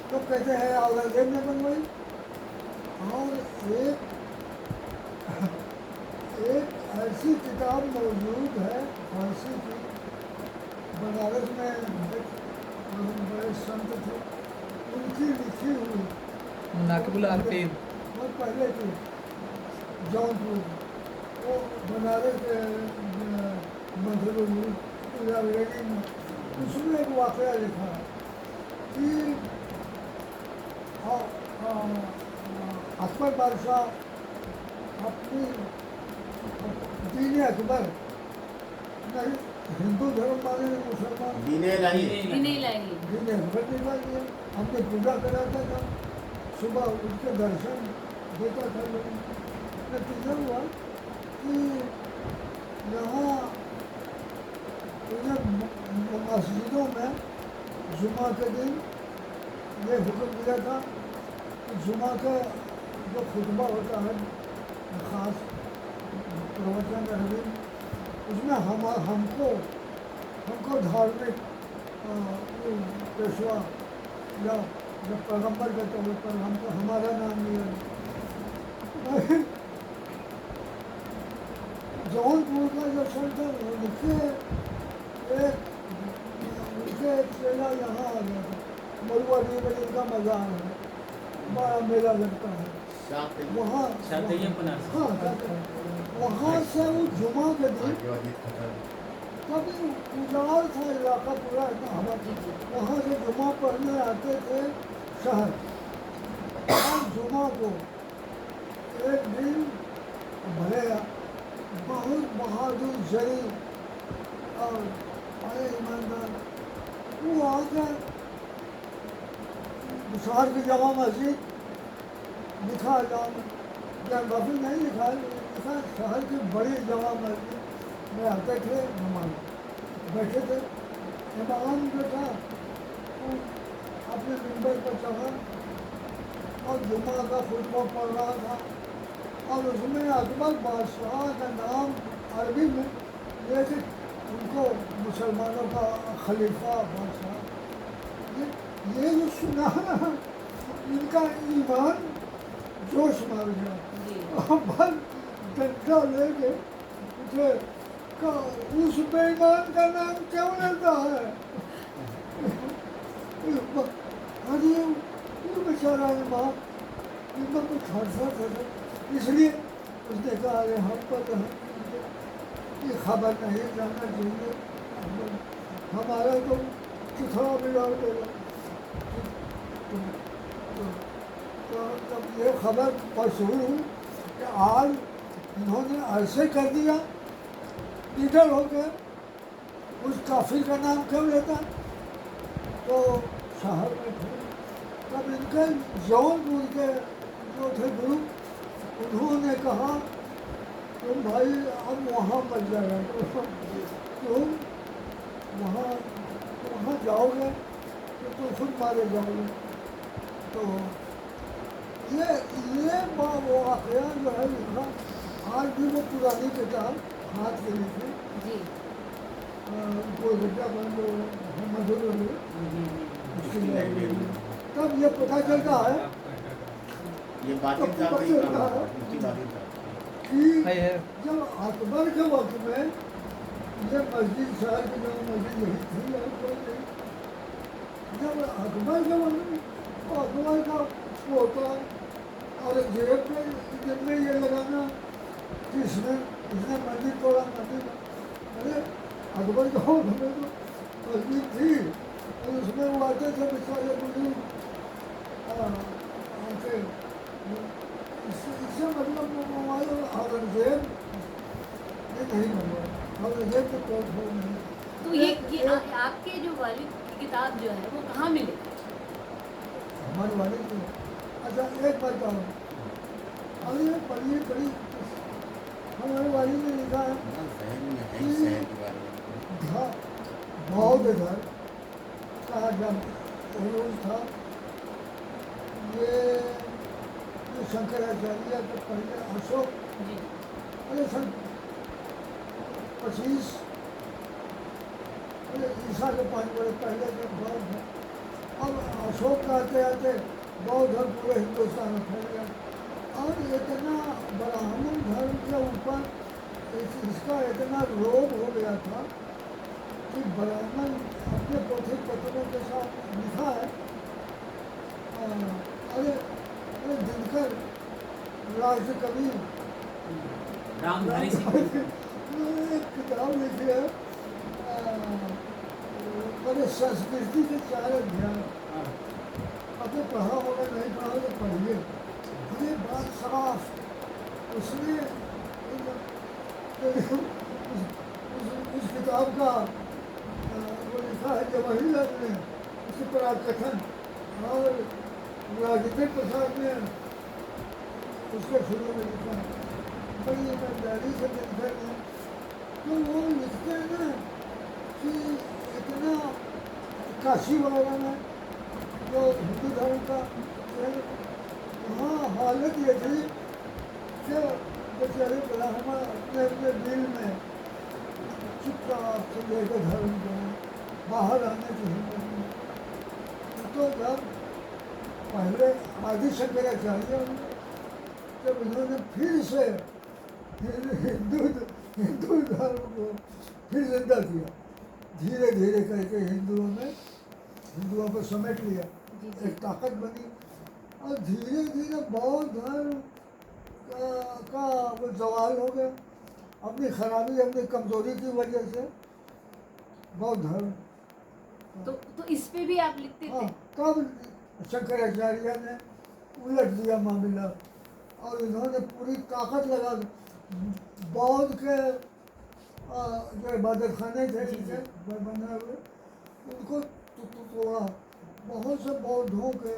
तो कहते हैं औरंगजेब ने बनवाई, और एक ऐसी किताब मौजूद है फारसी की, बनारस में एक बड़े संत थे, उनकी लिखी हुई मुनाकिबुल आरफीन। बहुत पहले की, जौनपुर, वो बनारस के मंत्री लाइब्रेरी में, उसमें एक वाक़या लिखा है कि अकबर बादशाह अपनी दीन अकबर नहीं, हिंदू धर्म माने मुसलमान, दीने इलाही नहीं लाएंगे। दीन अकबर निभा दिया, हमने पूजा कराता था, सुबह उठ के दर्शन देता था लोगों को। नतीजा हुआ कि यहाँ मस्जिदों में जुमा के दिन ये हुक्म दिया था कि जुमा का जो खुतबा होता है ख़ास प्रवचन रवीन, उसमें हमको धार्मिक पेशवा या जब पैगम्बर के तौर पर हमको हमारा नाम लिया। जौनपुर का जो संत है वो लिखे, उनके एक चेला यहाँ आ गया था, मरुआ डी में जिनका मज़ार है, बड़ा मेला लगता है वहाँ। शाह तैयब बनारस। हाँ, वहाँ से वो जुमा के दिन कभी उजाड़ था इलाका पूरा, इतना हवा थी, वहाँ से जुमा पढ़ने आते थे शहर। और जुमा को एक दिन भले बहुत बहादुर जरी और बड़े ईमानदार वो आकर शहर की जमा मस्जिद लिखा जाओ नहीं लिखा, शहर की बड़ी जमा मस्जिद में आते थे, नमाज बैठे थे। इमाम जो था वो अपने मिंबर पर चढ़ा और जुमा का खुतबा पढ़ रहा था, और उसमें अकबर बादशाह का नाम अरबी में, जैसे उनको मुसलमानों का खलीफा बादशाह, ये जो सुना ना, इनका ईमान जोश मार गया। बस डंडा लेके उठे, उस बेईमान का नाम क्यों लेता है? अरे वो बेचारा इमाम कुछ हंसा था, इसलिए उसने कहा अरे हम पर ये खबर नहीं जाना चाहिए, हमारा तो चिथड़ा बिगाड़ देगा। तो जब ये खबर मशहूर हुई कि आज इन्होंने ऐसे कर दिया, निडर हो गए, उस काफिर का नाम क्यों लेता? तो शहर में थे, तब इनके जौनपुर के जो थे गुरु, उन्होंने कहा तुम भाई अब वहाँ मत जाएगा, तुम वहाँ जाओगे तो तुम खुद मारे जाओगे। तो ये वाक़या जो है लिखा, आज भी वो पुरानी किताब हाथ के लिखे जी कोई घटा बंद मधुर तब ये पता चलता है ये बातें तो पता चलता है कि जब अकबर के वक्त में ये मस्जिद शहर की जो मस्जिद यही थी और कोई नहीं, जब अकबर के वक्त में तो अकबर का पोता और जेब में ये लगाना कि इसने मस्जिद तोड़ा, मस्जिद, अरे अकबर के वक्त में तो मस्जिद थी और उसमें वो आते थे बेचारे बुजुर्ग आके, इससे मतलब हमारे औरंगजेब ये नहीं बनवा, औरंगजेब के तौर पर नहीं। तो ये आपके जो वालिद की किताब जो है वो कहाँ मिले? हमारे वालिद की, अच्छा एक बात बताओ, और ये बड़ी हमारे वालिद ने लिखा है बौद्ध धर्म का जब उरूज था, ये शंकराचार्य के पहले अशोक, जी अरे 25 ईसा के 5 बरस पहले के बौद्ध है। अब अशोक का आते आते बौद्ध धर्म पूरे हिंदुस्तान में फैल गया और इतना ब्राह्मण धर्म के ऊपर इसका इतना रोग हो गया था कि ब्राह्मण अपने पोथी पत्रों के साथ लिखा है अरे अरे दिनकर राष्ट्र कवि रामधारी सिंह एक किताब लिखी है अरे संस्कृति के 4 अध्याय। हाँ, आपने पढ़ा होगा, नहीं पढ़ा होगा तो पढ़िए। ये बात साफ उसने उस किताब का वो लिखा है जवाहरलाल ने उसके पराकथन और राजेंद्र प्रसाद ने उसके शुरू में लिखा है बड़ी ईमानदारी से लिखा है। तो वो लिखते हैं ना कि इतना काशी वगैरह में जो हिंदू धर्म का वहाँ हालत ये थी कि बेचारे ब्राह्मण अपने अपने दिल में चुपचाप से लेकर धर्म को बाहर आने की हिम्मत नहीं। तो जब पहले आदि शंकराचार्य जब इन्होंने फिर से हिंदू धर्म को फिर जिंदा किया, धीरे धीरे करके हिंदुओं को समेट लिया, एक ताकत बनी और धीरे धीरे बौद्ध धर्म का वो जवाल हो गया अपनी खराबी अपनी कमजोरी की वजह से बौद्ध धर्म। तो इस पे भी आप लिखते थे? हाँ, तब शंकराचार्य ने उलट दिया मामला और इन्होंने पूरी ताकत लगा बौद्ध के जो इबादत खाने थे इनके बने हुए उनको तोड़ा। बहुत से बौद्धों के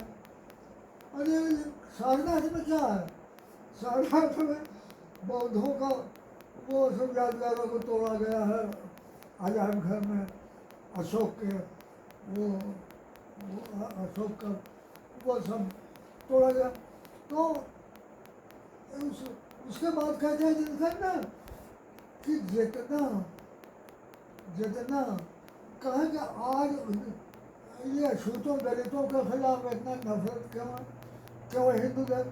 अरे सारनाथ में क्या है, सारनाथ में बौद्धों का वो सब यादगारों को तोड़ा गया है। आजाद घर में अशोक के वो अशोक का वो सब तोड़ा गया। तो उसके बाद कहते हैं जिनका ना कि जितना कहें कि आज ये अछूतों दलितों के खिलाफ इतना नफरत क्यों हिंदू धर्म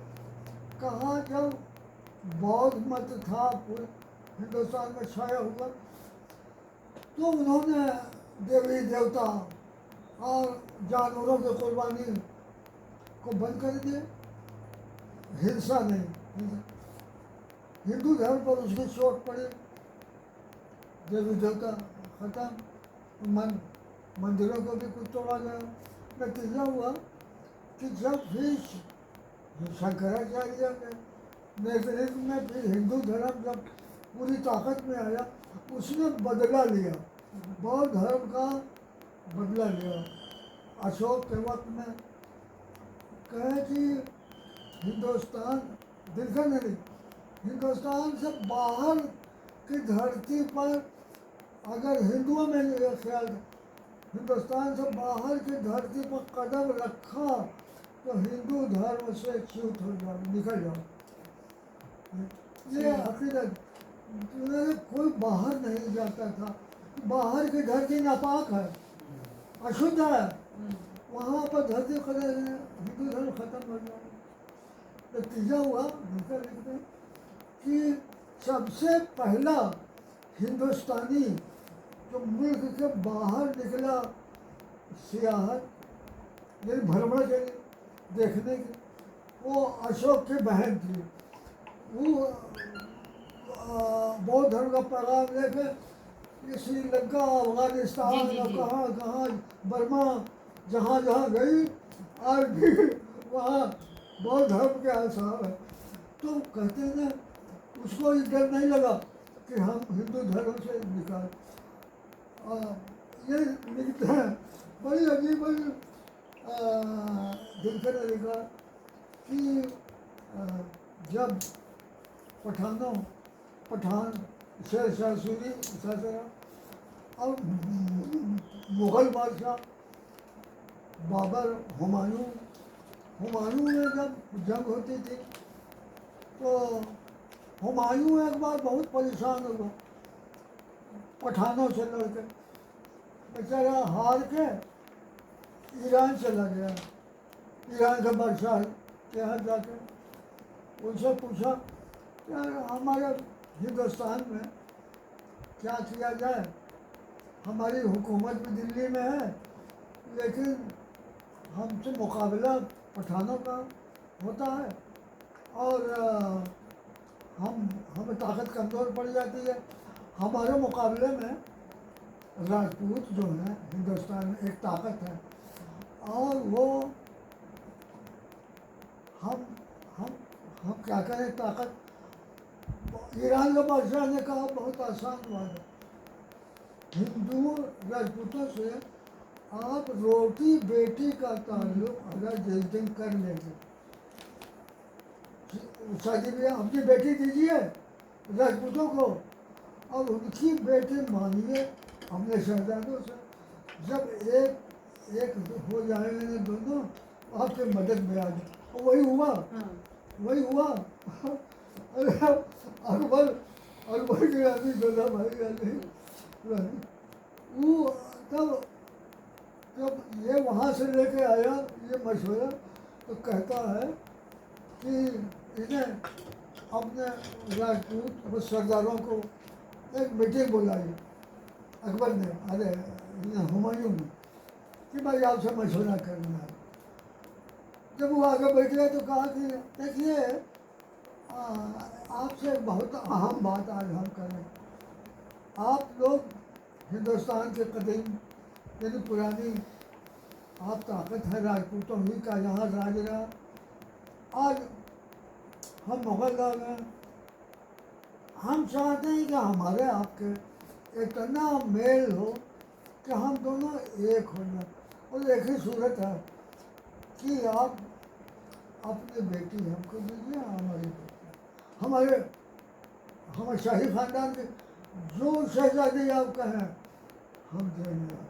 कहाँ जब बौद्ध मत था पूरे हिंदुस्तान में छाया हुआ तो उन्होंने देवी देवता और जानवरों की कुर्बानी को बंद कर दिया। हिंसा नहीं, हिंदू धर्म पर उसकी चोट पड़ी, देवी देवता खत्म, मंदिरों को भी कुछ तोड़ा गया। नतीजा हुआ कि जब फिर शंकराचार्य के नेतृत्व में फिर हिंदू धर्म जब पूरी ताकत में आया उसने बदला लिया, बौद्ध धर्म का बदला लिया। अशोक के वक्त में कहे कि हिंदुस्तान दिलखा नहीं, हिंदुस्तान से बाहर की धरती पर अगर हिंदुओं में ये ख्याल हिंदुस्तान से बाहर की धरती पर कदम रखा तो हिंदू धर्म से च्युत हो जाओ, निकल जाओ। ये हकीकत कोई बाहर नहीं जाता था, बाहर की धरती नापाक है, अशुद्ध है, वहाँ पर धरती कदर हिंदू धर्म खत्म हो जाए। नतीजा हुआ लिखते हैं कि सबसे पहला हिंदुस्तानी जो मुल्क के बाहर निकला सियाहत यानी भ्रमण के लिए देखने की, वो अशोक की बहन थी। वो बौद्ध धर्म का पैगाम लेके ये श्रीलंका अफगानिस्तान और कहाँ कहाँ बर्मा जहाँ जहाँ गई आज भी वहाँ बौद्ध धर्म के आसार है। तो कहते हैं ना उसको ये डर नहीं लगा कि हम हिंदू धर्म से निकाल ये लिखते हैं। बड़ी अजीब दिनकर ने लिखा कि जब पठान शेर शाह सूरी और मुग़ल बादशाह बाबर हुमायूं में जब जंग होती थी तो हुमायूं एक बार बहुत परेशान हुआ पठानों से लड़के, बेचारा हार के ईरान चला गया। ईरान का बादशाह के यहाँ जाके उनसे पूछा कि यार हमारे हिंदुस्तान में क्या किया जाए, हमारी हुकूमत भी दिल्ली में है, लेकिन हमसे मुकाबला पठानों का होता है और हमें ताकत कमज़ोर पड़ जाती है। हमारे मुकाबले में राजपूत जो है हिंदुस्तान में एक ताकत है और वो हम हम क्या करें ताकत। ईरान का बादशाह ने कहा बहुत आसान बात है, हिंदू राजपूतों से आप रोटी बेटी का ताल्लुक अगर जिस दिन कर लेंगे, शादी में अपनी बेटी दीजिए राजपूतों को और उनकी बेटी मानिए अपने शहजादों से, जब एक एक हो जाएंगे दोनों आपके मदद में आ जाए। और वही हुआ, वही हुआ। अरे अकबर के आदमी दोला भाई आदमी वो तब जब ये वहाँ से लेके आया ये मशवरा, तो कहता है कि इन्हें अपने राजपूत और सरदारों को एक मीटिंग बुलाई अकबर ने, अरे हुमायूं ने, कि भाई आपसे मशवरा करना है। जब वो आगे बैठ गए तो कहा कि देखिए आपसे बहुत अहम बात आज हम करें। आप लोग हिंदुस्तान के कदीम यानी पुरानी आप ताकत है राजपूतों ही का यहाँ राज रहा। आज हम मुगल आ गए, हम चाहते हैं कि हमारे आपके इतना मेल हो कि हम दोनों एक हो जाए। और एक ही सूरत है कि आप अपनी बेटी हमको दीजिए, हमारी बेटी हमारे शाही खानदान के जो शहजादी आप कहें हम देंगे।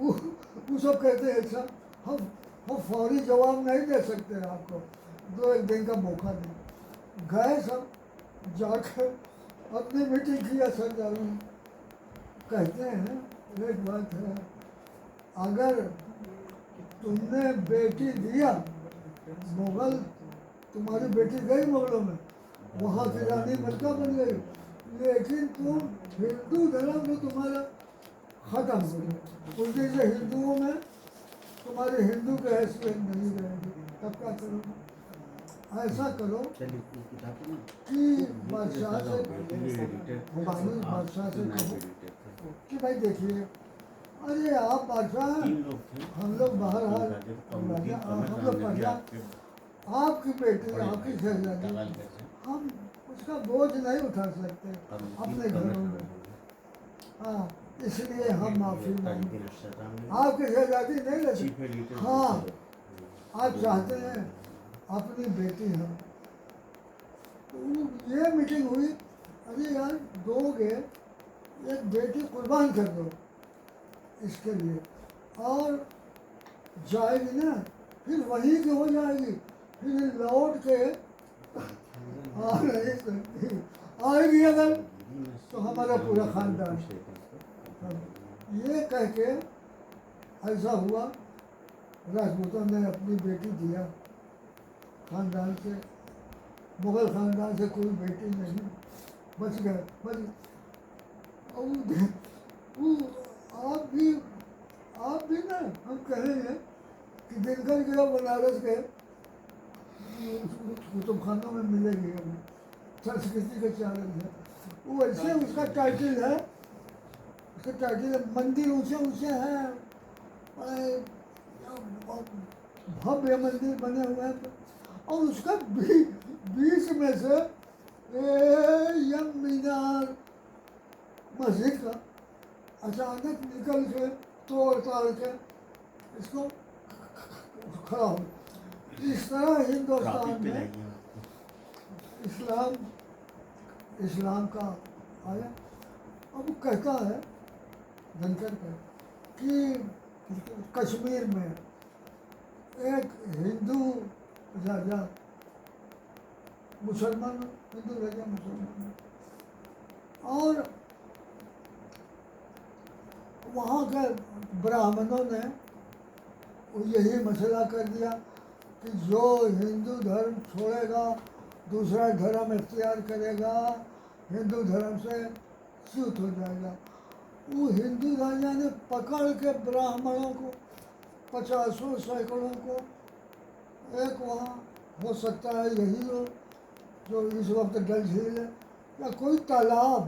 वो सब कहते हैं सर हम फौरी जवाब नहीं दे सकते आपको, 2-1 दिन का मौका दें। गए सब जाकर अपनी मीटिंग किया सरदारों ने। कहते हैं एक बात है, अगर तुमने बेटी दिया, मुगल तुम्हारी बेटी गई मुगलों में, वहाँ की रानी मलका बन गई, लेकिन तुम हिंदू धर्म में तुम्हारा खत्म हो गया। उस दिन से हिंदुओं में तुम्हारे हिंदू की हैसियत नहीं रहेगी। तब क्या करोगे? ऐसा करो कि बादशाह से हुमायूं बादशाह से कहो कि भाई देखिए, अरे आप बादशाह हम लोग बहरहाल हम लोग पंजाब, आपकी बेटी आपकी शहजादी, हम उसका बोझ नहीं उठा सकते अपने घरों में। हाँ, इसलिए हम माफी मांगते, आपकी शहजादी नहीं ले सकते। हाँ, आप चाहते हैं अपनी बेटी हम, तो ये मीटिंग हुई। अरे यार दोगे, एक बेटी कुर्बान कर दो इसके लिए, और जाएगी ना फिर वहीं की हो जाएगी, फिर लौट के आ नहीं सकती। आएगी अगर तो हमारा पूरा खानदान। ये कह के ऐसा हुआ, राजपूतों ने अपनी बेटी दिया। खानदान से, मुगल खानदान से कोई बेटी नहीं, बच गए बच। आप भी ना, हम कहेंगे कि दिनकर गया बनारस के कुतुब खानों में मिलेगी हमें, संस्कृति का चैलेंज है वो। वैसे उसका टाइटल है, उसका टाइटल है मंदिर ऊंचे ऊंचे हैं, भव्य मंदिर बने हुए हैं, और उसका बीच में से यम मीनार मस्जिद का अचानक निकल के तोड़ ताड़ के इसको खड़ा हो। इस तरह हिंदुस्तान में इस्लाम का आया। अब वो कहता है धनकर का कि कश्मीर में एक हिंदू राजा, मुसलमान हिंदू राजा मुसलमान, और वहाँ के ब्राह्मणों ने यही मसला कर दिया कि जो हिंदू धर्म छोड़ेगा दूसरा धर्म इख्तियार करेगा हिंदू धर्म से च्युत हो जाएगा। वो हिंदू राजा ने पकड़ के ब्राह्मणों को 50 सैकड़ों को एक वहाँ हो सकता है यही हो जो इस वक्त डल झील है या कोई तालाब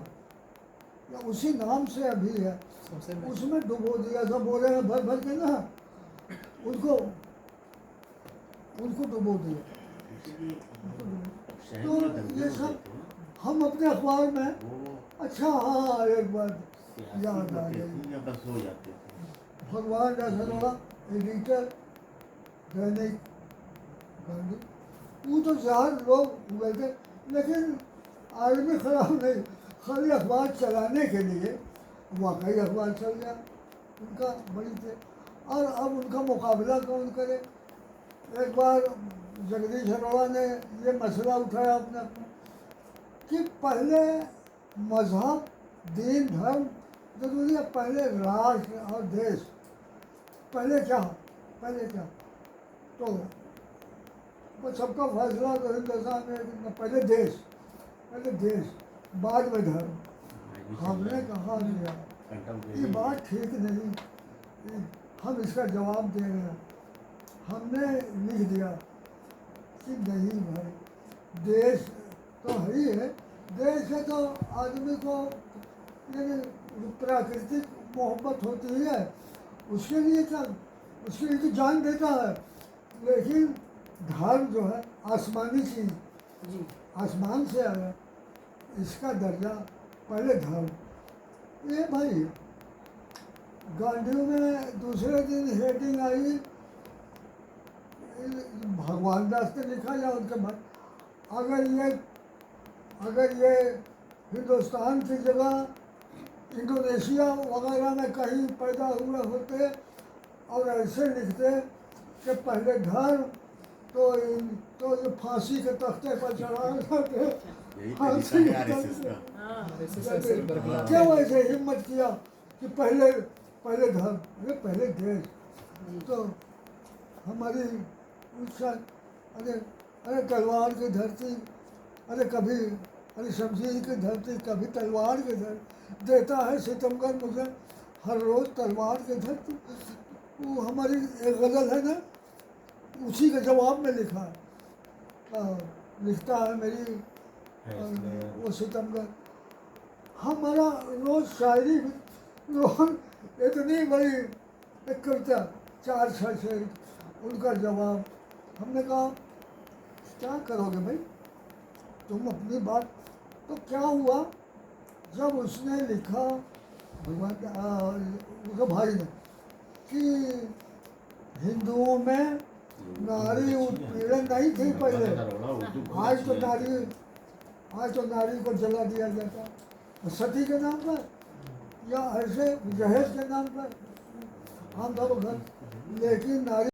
या उसी नाम से अभी है सबसे उसमें डुबो दिया सब बोले हैं भर भर के ना उनको डुबो दिया। तो ये सब हम अपने अखबार में अच्छा हाँ एक बात याद आ गई। बस हो जाते थे। भगवान दासरोड़ा एडिटर दैनिक गांधी वो तो 4 लोग हुए थे लेकिन आदमी खराब नहीं खाली अखबार चलाने के लिए वाकई अखबार चल गया उनका बड़ी थे। और अब उनका मुकाबला कौन करे। एक बार जगदीश अरोड़ा ने ये मसला उठाया अपने अपने कि पहले मजहब दीन धर्म जरूरी है पहले राष्ट्र और देश पहले क्या तो वो सबका फैसला तो हिंदुस्तान में पहले देश बाद में धर्म। हमने कहा दिया ये बात ठीक नहीं हम इसका जवाब दे रहे हैं। हमने लिख दिया कि नहीं भाई देश तो है ही है देश है तो आदमी को यानी प्राकृतिक मोहब्बत होती ही है उसके लिए तो जान देता है। लेकिन धर्म जो है आसमानी चीज़ जी आसमान से आया इसका दर्जा पहले धर्म। ये भाई गांधी में दूसरे दिन हेडिंग आई भगवान दास ने लिखा या उनके बाद अगर ये हिंदुस्तान की जगह इंडोनेशिया वगैरह में कहीं पैदा हुए होते और ऐसे लिखते कि पहले धर्म तो ये फांसी के तख्ते पर चढ़ा जाते फांसी के तख्ते हाँ क्यों ऐसे हिम्मत किया कि पहले धर्म पहले देश। तो हमारी इच्छा अरे तलवार की धरती अरे शमशीर की धरती कभी तलवार की धरती देता है सितमगर मुझे हर रोज़ तलवार की धरती। वो हमारी एक गज़ल है ना उसी के जवाब में लिखा है लिखता है मेरी वो सितमगर। हमारा रोज़ शायरी रोज़ इतनी बड़ी एक कविता 4-6 शेर उनका जवाब। हमने कहा क्या करोगे भाई तुम अपनी बात। तो क्या हुआ जब उसने लिखा भगवान उसका भाई ने कि हिंदुओं में नारी उत्पीड़न नहीं थी पहले आज तो नारी को जला दिया जाता सती के नाम पर या ऐसे जहेज के नाम पर हम सब घर लेकिन नारी